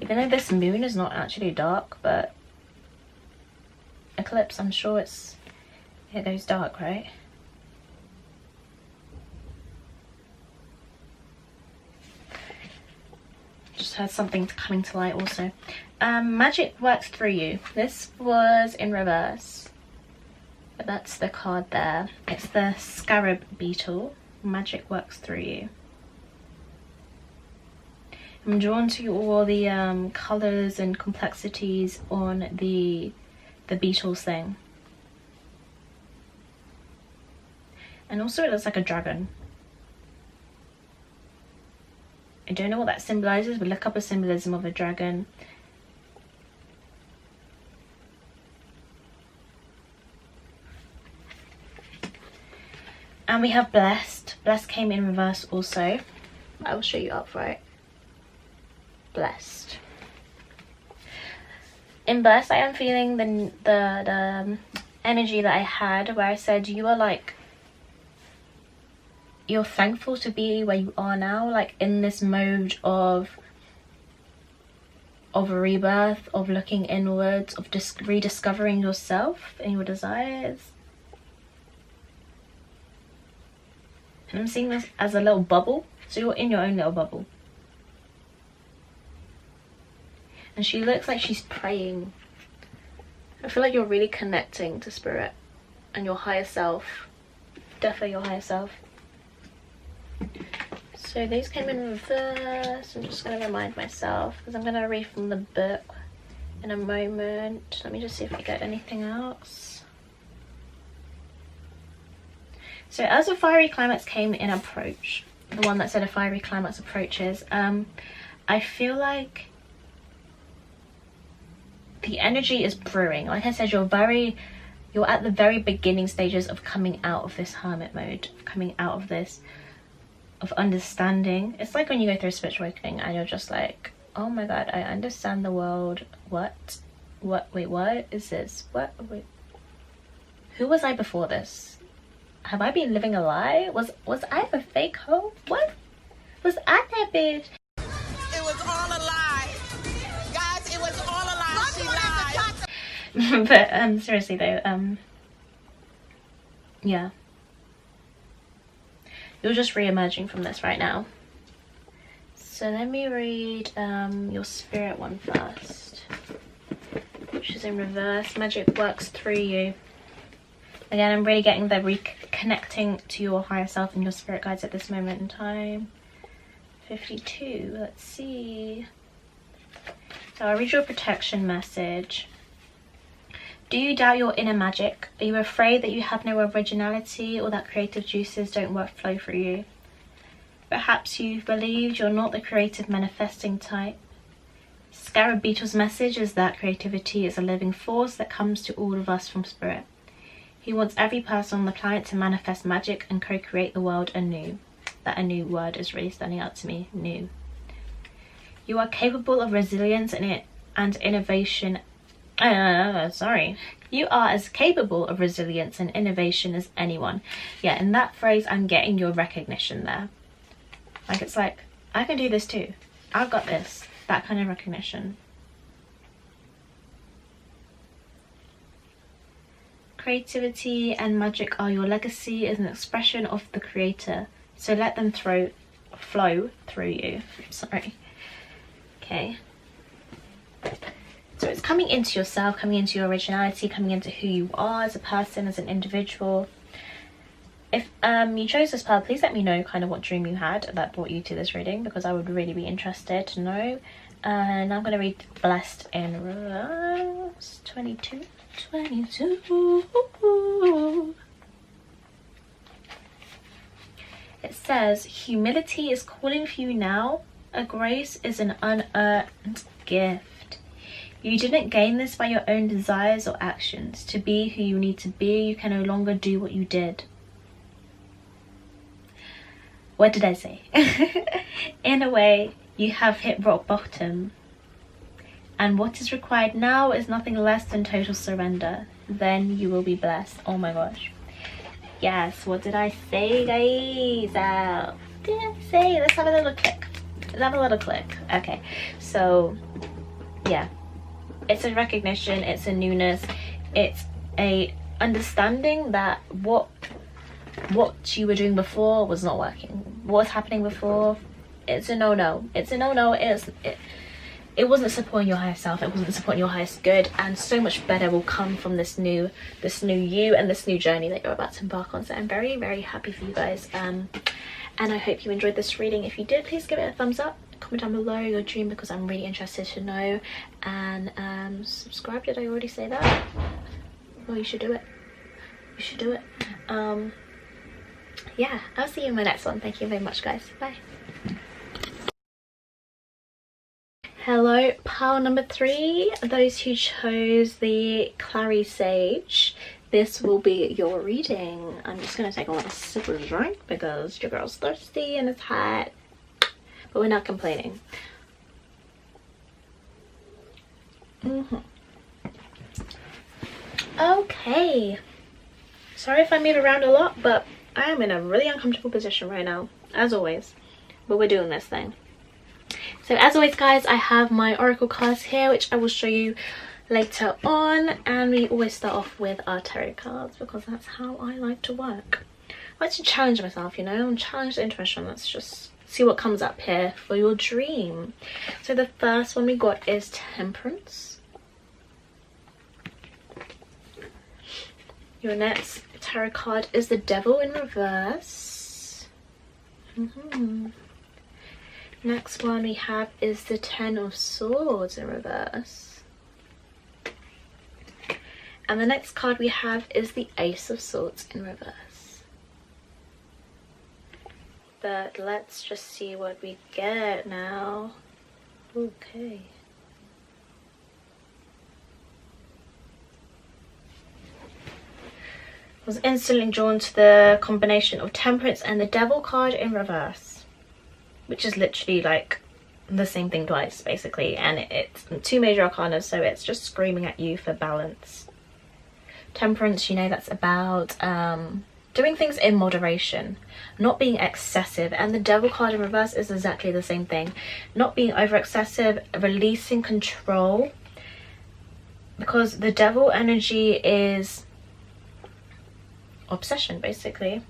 Even though this moon is not actually dark, but eclipse, I'm sure it goes dark, right? Just had something coming to light also. Magic works through you. This was in reverse. But that's the card there. It's the scarab beetle. Magic works through you. I'm drawn to all the colours and complexities on the beetles thing. And also it looks like a dragon. I don't know what that symbolises, but look up a symbolism of a dragon. And we have blessed. Blessed came in reverse also. I will show you upright. Blessed. In blessed, I am feeling the energy that I had where I said you are like, you're thankful to be where you are now, like in this mode of a rebirth, of looking inwards, of just rediscovering yourself and your desires. And I'm seeing this as a little bubble. So you're in your own little bubble. And she looks like she's praying. I feel like you're really connecting to spirit and your higher self. Definitely your higher self. So these came in reverse. I'm just going to remind myself because I'm going to read from the book in a moment. Let me just see if I get anything else. So as a fiery climax came in approach, the one that said a fiery climax approaches, I feel like the energy is brewing. Like I said, you're at the very beginning stages of coming out of this hermit mode, of coming out of this, of understanding. It's like when you go through a spiritual awakening and you're just like, oh my god, I understand the world. What, wait, what is this? What, wait, who was I before this? Have I been living a lie? Was I a fake hoe? What? Was I that bitch? It was all a lie. Guys, it was all a lie. She lied. But seriously though, yeah. You're just re-emerging from this right now. So let me read your spirit one first. Which is in reverse. Magic works through you. Again, I'm really getting the reconnecting to your higher self and your spirit guides at this moment in time. 52, let's see. So I'll read your protection message. Do you doubt your inner magic? Are you afraid that you have no originality or that creative juices don't flow through you? Perhaps you've believed you're not the creative manifesting type. Scarab Beetle's message is that creativity is a living force that comes to all of us from spirit. He wants every person on the planet to manifest magic and co-create the world anew. That anew word is really standing out to me. New. You are capable of resilience and innovation. You are as capable of resilience and innovation as anyone. Yeah, in that phrase, I'm getting your recognition there. Like, it's like, I can do this too. I've got this. That kind of recognition. Creativity and magic are your legacy as an expression of the creator. So let them flow through you. Sorry. Okay. So it's coming into yourself, coming into your originality, coming into who you are as a person, as an individual. If you chose this pearl, please let me know kind of what dream you had that brought you to this reading, because I would really be interested to know. And I'm going to read Blessed in Reverse 22. It says, humility is calling for you now. A grace is an unearned gift. You didn't gain this by your own desires or actions. To be who you need to be, you can no longer do what you did. What did I say? In a way, you have hit rock bottom. And what is required now is nothing less than total surrender. Then you will be blessed. Oh my gosh. Yes, what did I say, guys? What did I say? Let's have a little click. Let's have a little click. Okay, so yeah. It's a recognition, it's a newness, it's a understanding that what you were doing before was not working. What was happening before, it's a no-no. It's a no-no. It wasn't supporting your higher self, it wasn't supporting your highest good, and so much better will come from this new you and this new journey that you're about to embark on. So I'm very, very happy for you guys, and I hope you enjoyed this reading. If you did, please give it a thumbs up, comment down below your dream, because I'm really interested to know, and subscribe. Did I already say that? Well, you should do it. You should do it. Yeah, I'll see you in my next one. Thank you very much, guys. Bye. Hello, pile number 3, those who chose the Clary Sage. This will be your reading. I'm just gonna take a little sip of drink because your girl's thirsty and it's hot, but we're not complaining. Okay, sorry if I move around a lot, but I am in a really uncomfortable position right now, as always, but we're doing this thing. So as always, guys, I have my oracle cards here, which I will show you later on, and we always start off with our tarot cards because that's how I like to work. I like to challenge myself, you know, and challenge the intuition. Let's just see what comes up here for your dream. So the first one we got is Temperance. Your next tarot card is the Devil in Reverse. Next one we have is the Ten of Swords in reverse. And the next card we have is the Ace of Swords in reverse. But let's just see what we get now. Okay. I was instantly drawn to the combination of Temperance and the Devil card in reverse, which is literally like the same thing twice, basically, and it's 2 major arcana, so it's just screaming at you for balance. Temperance, you know, that's about doing things in moderation, not being excessive, and the Devil card in reverse is exactly the same thing. Not being over excessive, releasing control, because the Devil energy is obsession, basically,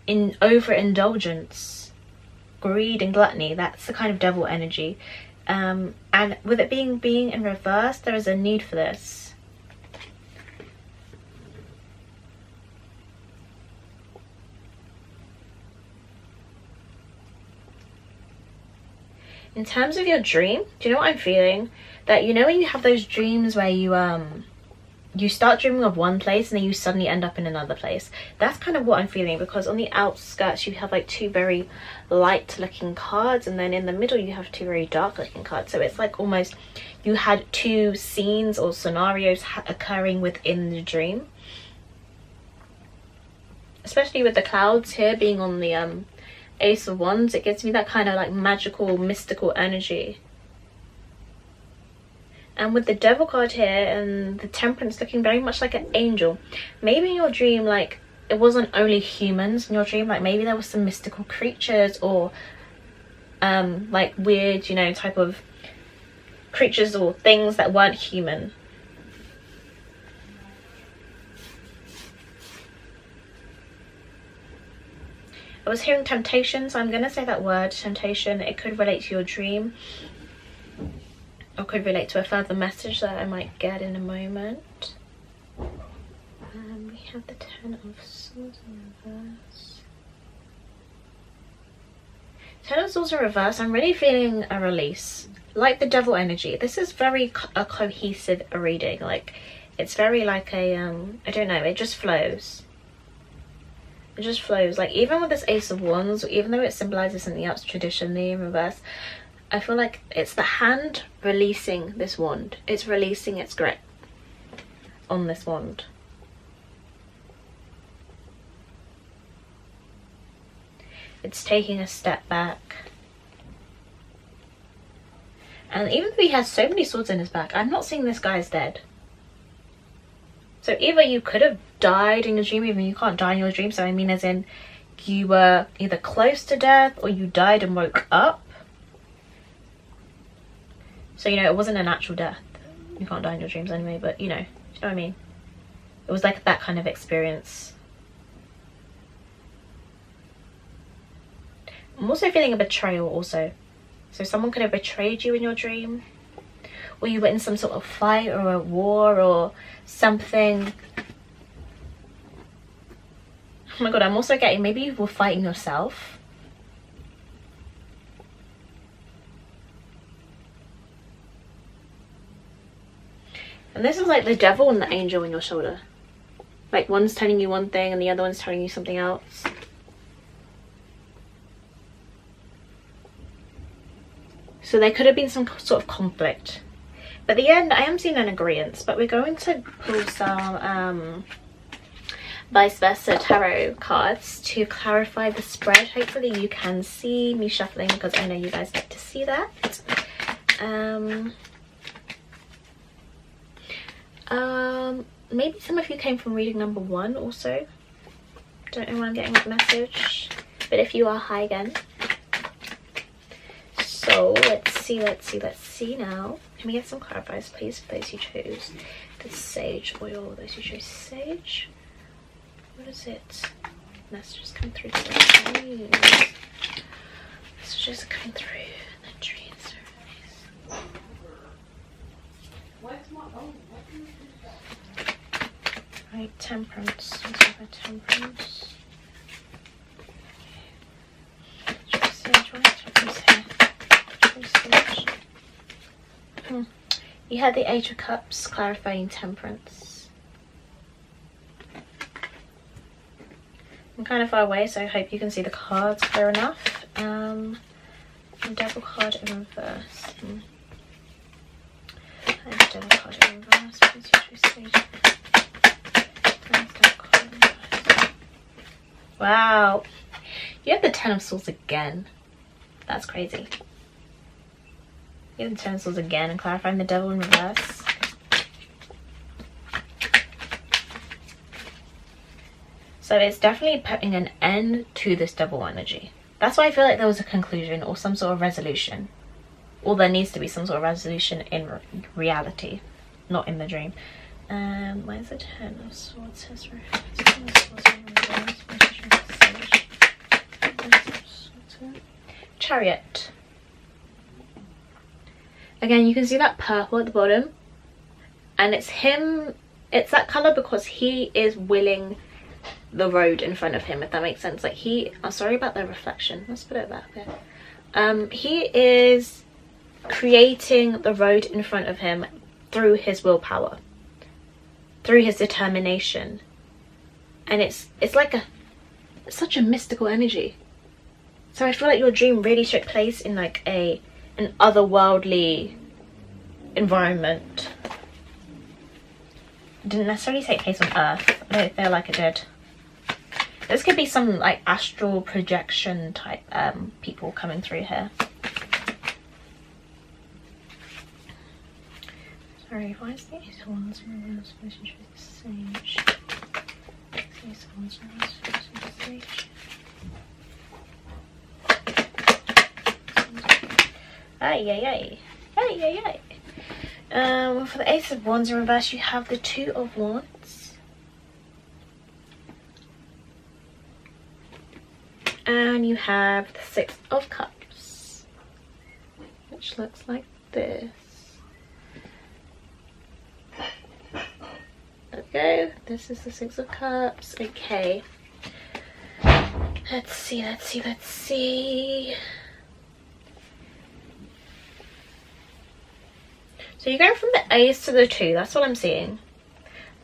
in overindulgence, greed and gluttony. That's the kind of Devil energy, and with it being in reverse, there is a need for this. In terms of your dream, do you know what I'm feeling? That, you know, when you have those dreams where you you start dreaming of one place and then you suddenly end up in another place. That's kind of what I'm feeling, because on the outskirts you have like 2 very light looking cards, and then in the middle you have 2 very dark looking cards. So it's like almost you had 2 scenes or scenarios occurring within the dream. Especially with the clouds here being on the Ace of Wands, it gives me that kind of like magical, mystical energy. And with the Devil card here and the Temperance looking very much like an angel. Maybe in your dream, like, it wasn't only humans in your dream. Like, maybe there was some mystical creatures or, like, weird, you know, type of creatures or things that weren't human. I was hearing temptation, so I'm going to say that word, temptation. It could relate to your dream, or could relate to a further message that I might get in a moment. We have the 10 of Swords in reverse. 10 of Swords in reverse, I'm really feeling a release. Like the Devil energy. This is very a cohesive reading. Like, it's very like a, I don't know, it just flows. It just flows. Like, even with this Ace of Wands, even though it symbolizes something else traditionally in reverse, I feel like it's the hand releasing this wand. It's releasing its grip on this wand. It's taking a step back. And even though he has so many swords in his back, I'm not seeing this guy as dead. So either you could have died in your dream, even you can't die in your dream. So I mean as in you were either close to death or you died and woke up. So, you know, it wasn't a natural death. You can't die in your dreams anyway, but, you know what I mean? It was like that kind of experience. I'm also feeling a betrayal also. So someone could have betrayed you in your dream. Or you were in some sort of fight or a war or something. Oh my god, I'm also getting, maybe you were fighting yourself. And this is like the Devil and the Angel on your shoulder. Like, one's telling you one thing and the other one's telling you something else. So there could have been some sort of conflict. But at the end, I am seeing an agreement. But we're going to pull some vice versa tarot cards to clarify the spread. Hopefully you can see me shuffling, because I know you guys like to see that. Maybe some of you came from reading number 1 also. Don't know when I'm getting that message, but if you are, hi again. So let's see now. Can we get some clarifiers please for those who chose the sage oil, those who chose sage? What is it? Messages come through the dreams. Messages come through the dreams. Right, temperance. Let's have a temperance. Choose sage, what happens here? Choose sage. You had the 8 of Cups, clarifying temperance. I'm kind of far away, so I hope you can see the cards clear enough. Devil card in reverse. And Devil card in reverse. Please choose sage. Wow, you have the 10 of Swords again. That's crazy. You have the 10 of Swords again and clarifying the Devil in reverse. So it's definitely putting an end to this Devil energy. That's why I feel like there was a conclusion or some sort of resolution. Or there needs to be some sort of resolution in reality, not in the dream. Where's the 10 of Swords? Chariot. Again, you can see that purple at the bottom, and it's him. It's that color because he is willing the road in front of him, if that makes sense. Like I'm sorry about the reflection. Let's put it back there. He is creating the road in front of him through his willpower, through his determination. And it's like such a mystical energy. So I feel like your dream really took place in like an otherworldly environment. It didn't necessarily take place on Earth. I don't feel like it did. This could be some like astral projection type people coming through here. Sorry, why is the Ace of Wands reversed relationship with the Sage? Ace of Wands reversed relationship with the Sage. Ay, ay, ay. Ay, ay, ay. For the Ace of Wands in reverse, you have the Two of Wands. And you have the Six of Cups, which looks like this. Okay, this is the Six of Cups. Okay. Let's see, let's see, let's see. So you're going from the Ace to the 2, that's what I'm seeing.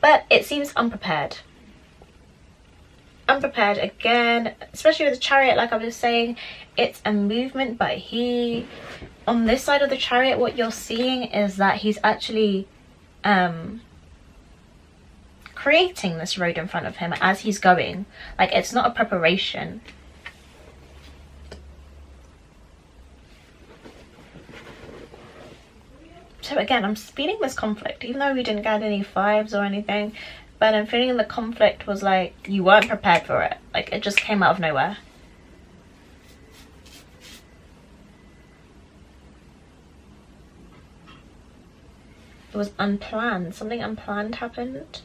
But it seems unprepared. Unprepared again, especially with the Chariot, like I was saying, it's a movement, but on this side of the Chariot, what you're seeing is that he's actually creating this road in front of him as he's going. Like, it's not a preparation. So again, I'm feeling this conflict, even though we didn't get any 5s or anything, but I'm feeling the conflict was like, you weren't prepared for it. Like, it just came out of nowhere. It was unplanned. Something unplanned happened.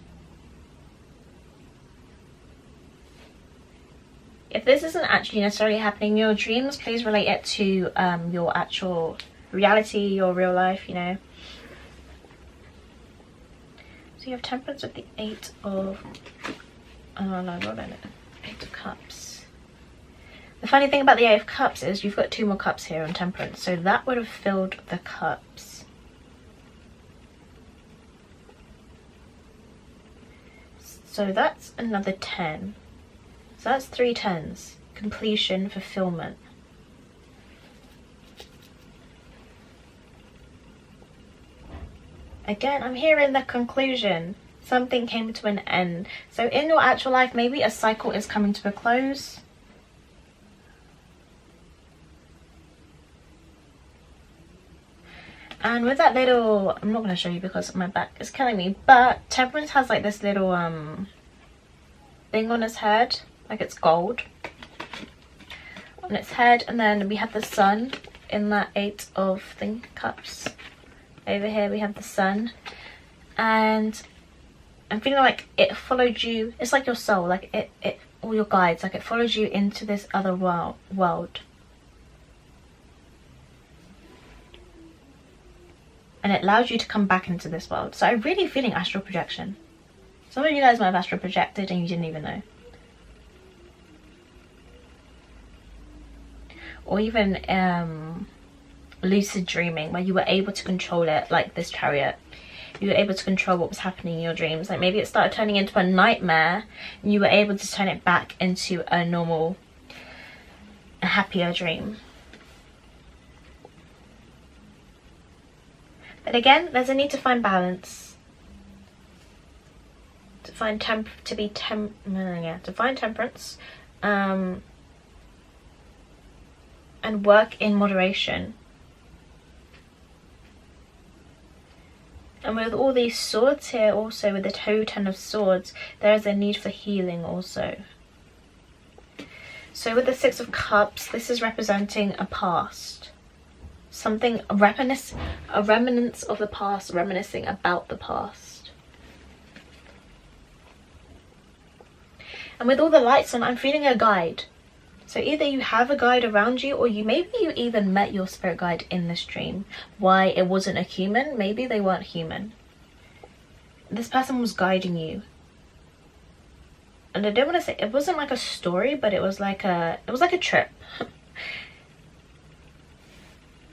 If this isn't actually necessarily happening in your dreams, please relate it to your actual reality, your real life, you know. So you have Temperance with the Eight of... Oh no, what is it? Eight of Cups. The funny thing about the Eight of Cups is you've got 2 more cups here on Temperance, so that would have filled the cups. So that's another 10. So that's 3 10s. Completion, fulfillment. Again, I'm hearing the conclusion. Something came to an end. So in your actual life, maybe a cycle is coming to a close. And with that little, I'm not going to show you because my back is killing me, but Temperance has like this little thing on his head, like it's gold on its head, and then we have the Sun in that 8 of Cups. Over here we have the Sun, and I'm feeling like it followed you. It's like your soul, like it all your guides, like it follows you into this other world. And it allows you to come back into this world. So I'm really feeling astral projection. Some of you guys might have astral projected and you didn't even know. Or even lucid dreaming, where you were able to control it, like this Chariot. You were able to control what was happening in your dreams. Like maybe it started turning into a nightmare and you were able to turn it back into a normal, a happier dream. But again, there's a need to find balance. To find temperance. And work in moderation. And with all these swords here, also with the Ten of Swords, there is a need for healing also. So with the Six of Cups, this is representing a past. Something, a remnants of the past, reminiscing about the past. And with all the lights on, I'm feeling a guide. So either you have a guide around you, or maybe you even met your spirit guide in this dream. Why it wasn't a human? Maybe they weren't human. This person was guiding you. And I don't want to say, it wasn't like a story, but it was like a trip. It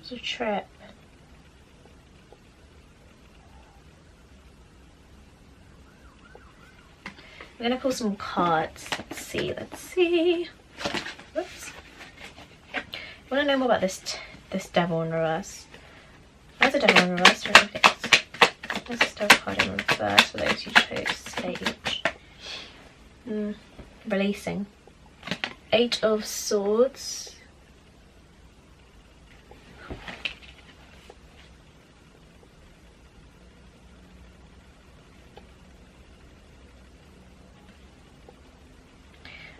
was a trip. I'm gonna pull some cards. Let's see. Whoops. I want to know more about this devil in reverse. There's a devil in reverse. There's a devil card in reverse for those who chose Sage. Releasing. 8 of Swords.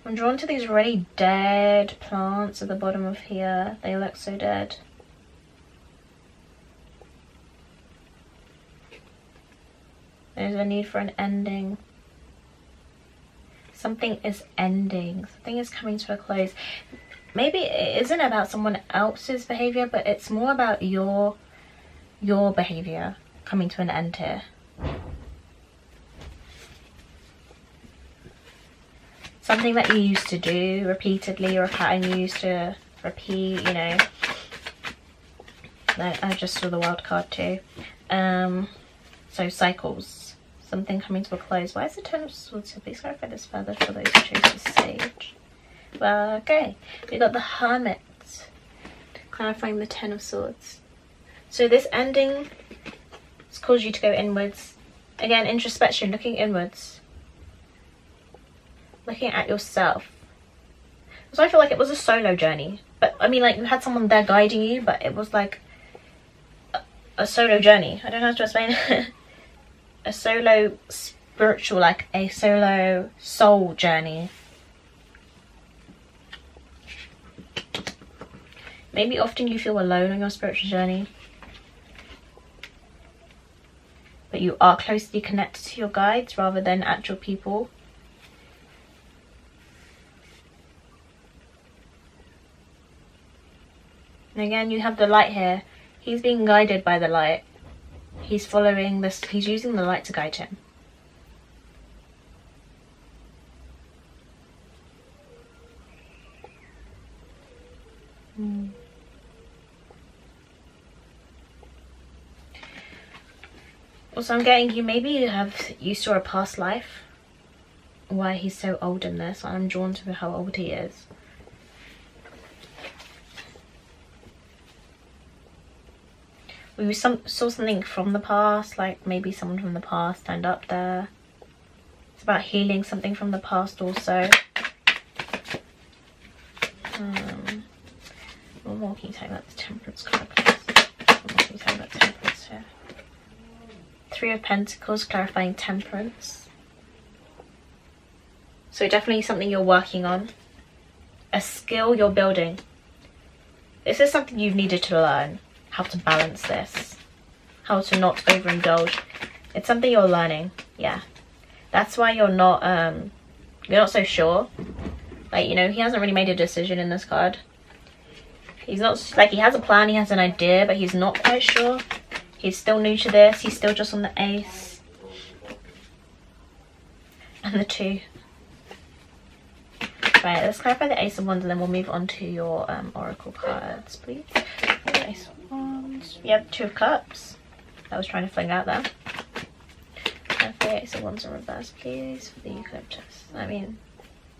I'm drawn to these really dead plants at the bottom of here. They look so dead. There's a need for an ending. Something is ending. Something is coming to a close. Maybe it isn't about someone else's behavior, but it's more about your behavior coming to an end here. Something that you used to do repeatedly, or a pattern you used to repeat, you know. I just saw the wild card too. So cycles. Something coming to a close. Why is the Ten of Swords here? Please clarify this further for those who chose the Sage. Well, okay. We got the Hermit. Clarifying the Ten of Swords. So this ending has caused you to go inwards. Again, introspection, looking inwards. Looking at yourself. So I feel like it was a solo journey. But, I mean, like, you had someone there guiding you, but it was like a solo journey. I don't know how to explain it. A solo spiritual, like a solo soul journey. Maybe often you feel alone on your spiritual journey, but you are closely connected to your guides rather than actual people. And again, you have the light here. He's being guided by the light. He's following this, he's using the light to guide him. Also, I'm getting you saw a past life. Why he's so old in this. I'm drawn to how old he is. We saw something from the past, like maybe someone from the past turned up there. It's about healing something from the past also. What more can you tell me about the Temperance card, please? What more can you tell me about Temperance here? 3 of Pentacles, clarifying Temperance. So definitely something you're working on. A skill you're building. This is something you've needed to learn. How to balance this, how to not overindulge. It's something you're learning. Yeah, that's why you're not so sure. Like, you know, he hasn't really made a decision in this card. He's not, like, he has a plan, he has an idea, but he's not quite sure. He's still new to this. He's still just on the Ace and the 2. Right, let's clarify the Ace of Wands and then we'll move on to your Oracle cards, please. Ace of Wands. Yep, 2 of Cups. I was trying to fling out there. The Ace of Wands in reverse, please, for the Eucalyptus. I mean,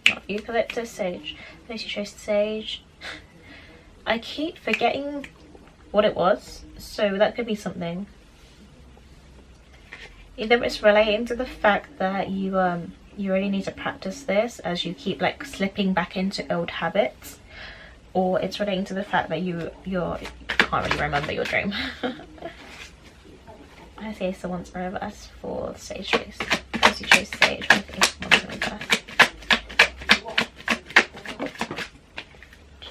not Eucalyptus, Sage. Those who chose Sage. I keep forgetting what it was, so that could be something. Either it's relating to the fact that you really need to practice this as you keep like slipping back into old habits, or it's relating to the fact that you can't really remember your dream. I see Ace of Wands in reverse for the Sage choice. As you chose Sage, I think Ace of Wands in reverse.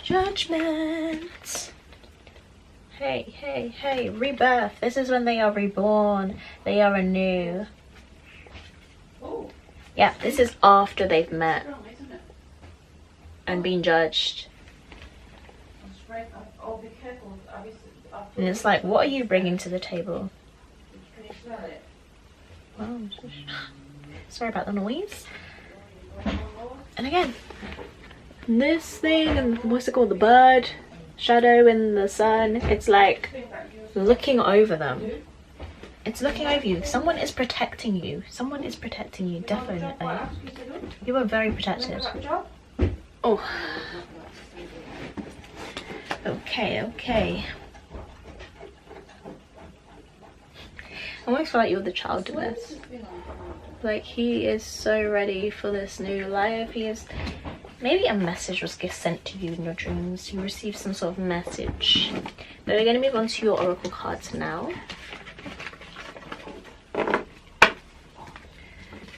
Judgment. Hey, rebirth. This is when they are reborn. They are anew. Yeah, this is after they've met and been judged. And it's like, what are you bringing to the table? Oh, sorry about the noise. And again, this thing, and what's it called, the bird shadow in the sun, it's like looking over them. It's looking over you. Someone is protecting you. Someone is protecting you, definitely. You are very protected. Oh. Okay, okay. I almost feel like you're the child in this. Like, he is so ready for this new life. He is... Maybe a message was sent to you in your dreams. You received some sort of message. But we're going to move on to your oracle cards now.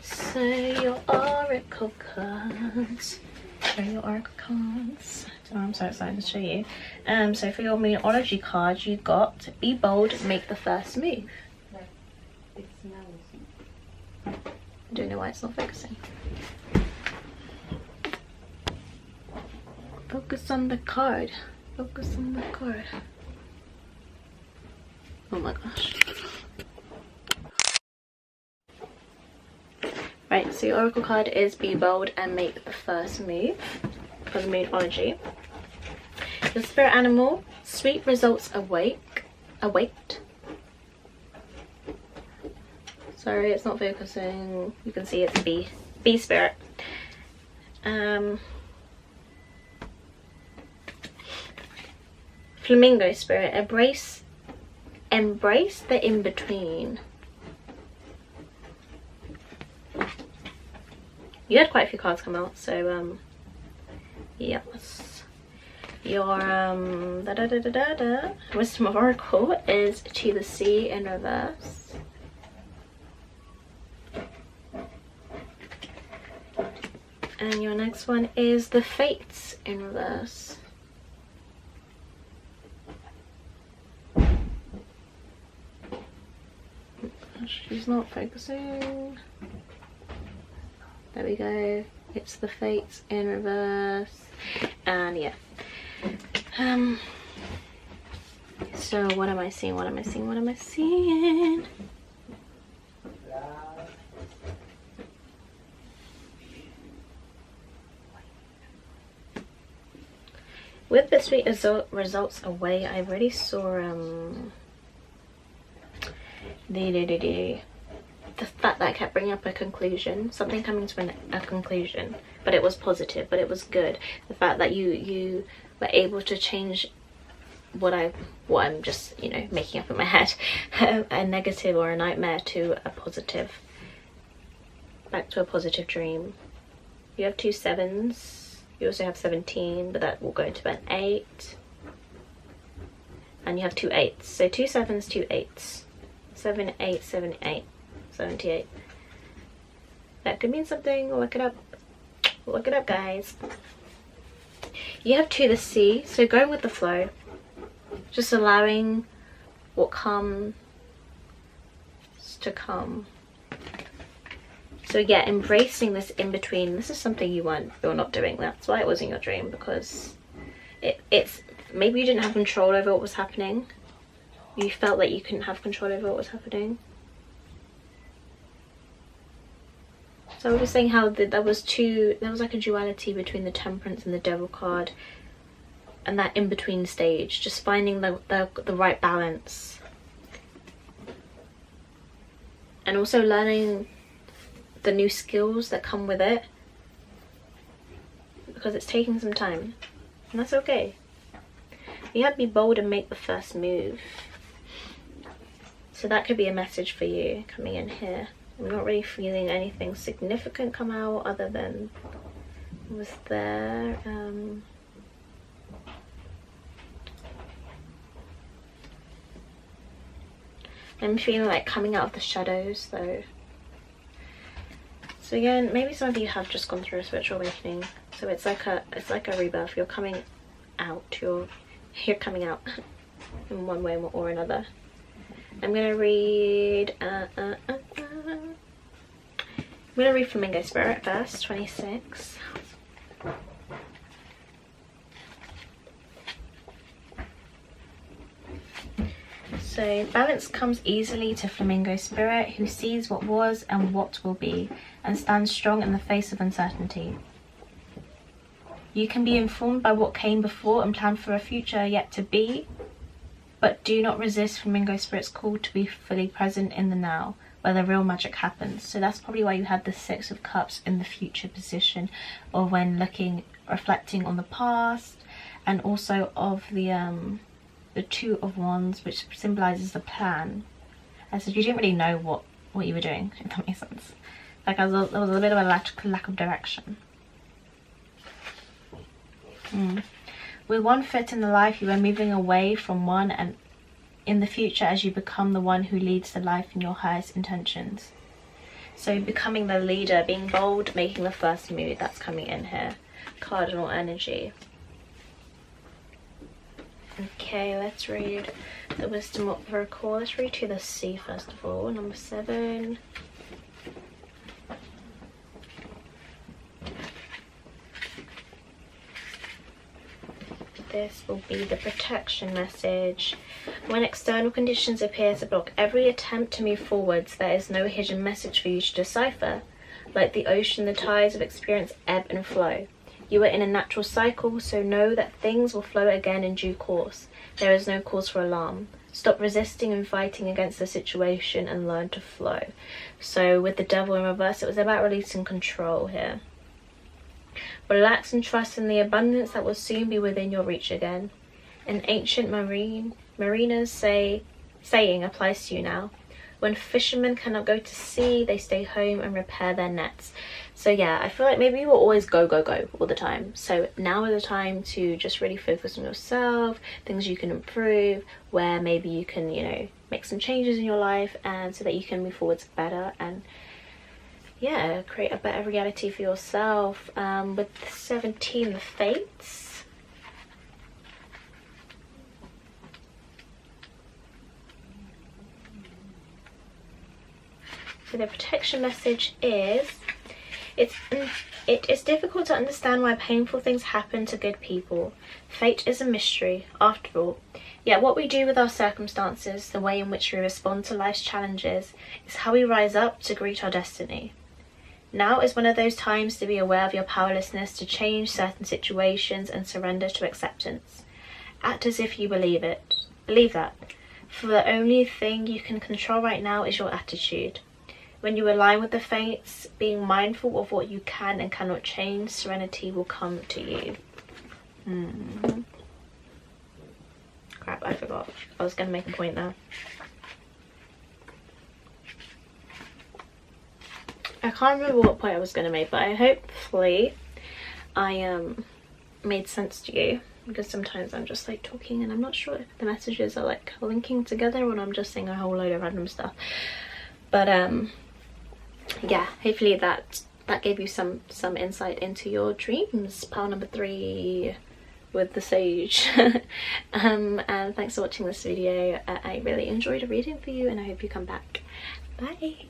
So your oracle cards. Show your oracle cards. Oh, I'm so excited to show you. So for your meteorology card, you got be bold, make the first move. I don't know why it's not focusing. Focus on the card. Focus on the card. Oh my gosh. Right, so your oracle card is be bold and make the first move for the meteorology. The spirit animal, sweet results await. Sorry, it's not focusing. You can see it's bee spirit. Flamingo spirit, embrace the in-between. You had quite a few cards come out, so yes. Your Wisdom of Oracle is to the sea in reverse. And your next one is the Fates in reverse. She's not focusing. There we go. It's the Fates in reverse. And yeah. So what am I seeing? What am I seeing? What am I seeing? With the sweet results away, I already saw the fact that I kept bringing up a conclusion, something coming to a conclusion, but it was positive, but it was good. The fact that you were able to change what I'm just, you know, making up in my head, a negative or a nightmare to a positive, back to a positive dream. You have 2 7s. You also have 17, but that will go into an 8. And you have 2 8s. So 2 7s, 2 8s. 7, 8, 7, 8. 78. That could mean something. Look it up. Look it up, guys. You have 2 the sea, so going with the flow. Just allowing what comes to come. So yeah, embracing this in between. This is something you're not doing. That's why it was in your dream, because it's maybe you didn't have control over what was happening. You felt that you couldn't have control over what was happening. So I was saying how there was like a duality between the Temperance and the Devil card, and that in between stage, just finding the right balance, and also learning the new skills that come with it, because it's taking some time, and that's okay. You have to be bold and make the first move. So that could be a message for you coming in here. I'm not really feeling anything significant come out other than was there. I'm feeling like coming out of the shadows though. So again, maybe some of you have just gone through a spiritual awakening. So it's like a rebirth. You're coming out. You're coming out in one way or another. I'm gonna read. I'm gonna read Flamingo Spirit first, 26. So balance comes easily to Flamingo Spirit, who sees what was and what will be, and stands strong in the face of uncertainty. You can be informed by what came before and plan for a future yet to be. But do not resist Flamingo Spirit's call to be fully present in the now, where the real magic happens. So that's probably why you had the Six of Cups in the future position, or when reflecting on the past, and also of the Two of Wands, which symbolizes the plan. And so you didn't really know what you were doing, if that makes sense. Like there was a bit of a lack of direction. With one foot in the life, you are moving away from one, and in the future as you become the one who leads the life in your highest intentions. So becoming the leader, being bold, making the first move, that's coming in here. Cardinal energy. Okay, let's read the Wisdom Oracle. Let's read to the Sea first of all. Number 7. This will be the protection message. When external conditions appear to block every attempt to move forwards, there is no hidden message for you to decipher. Like the ocean, the tides of experience ebb and flow. You are in a natural cycle, so know that things will flow again in due course. There is no cause for alarm. Stop resisting and fighting against the situation and learn to flow. So with the Devil in reverse, it was about releasing control here. Relax and trust in the abundance that will soon be within your reach again. An ancient mariner's saying applies to you now. When fishermen cannot go to sea, they stay home and repair their nets. So yeah, I feel like maybe you will always go all the time. So now is the time to just really focus on yourself, things you can improve, where maybe you can, you know, make some changes in your life, and so that you can move forwards better and yeah, create a better reality for yourself. With 17, the Fates. So the protection message is, it is difficult to understand why painful things happen to good people. Fate is a mystery, after all. Yet what we do with our circumstances, the way in which we respond to life's challenges, is how we rise up to greet our destiny. Now is one of those times to be aware of your powerlessness to change certain situations and surrender to acceptance. Act as if you believe it. Believe that. For the only thing you can control right now is your attitude. When you align with the Fates, being mindful of what you can and cannot change, serenity will come to you. Crap, I forgot. I was going to make a point there. I can't remember what point I was going to make, but hopefully I made sense to you, because sometimes I'm just like talking and I'm not sure if the messages are like linking together or I'm just saying a whole load of random stuff. But yeah, hopefully that gave you some insight into your dreams. Pile number 3 with the Sage. And thanks for watching this video. I really enjoyed reading for you, and I hope you come back. Bye.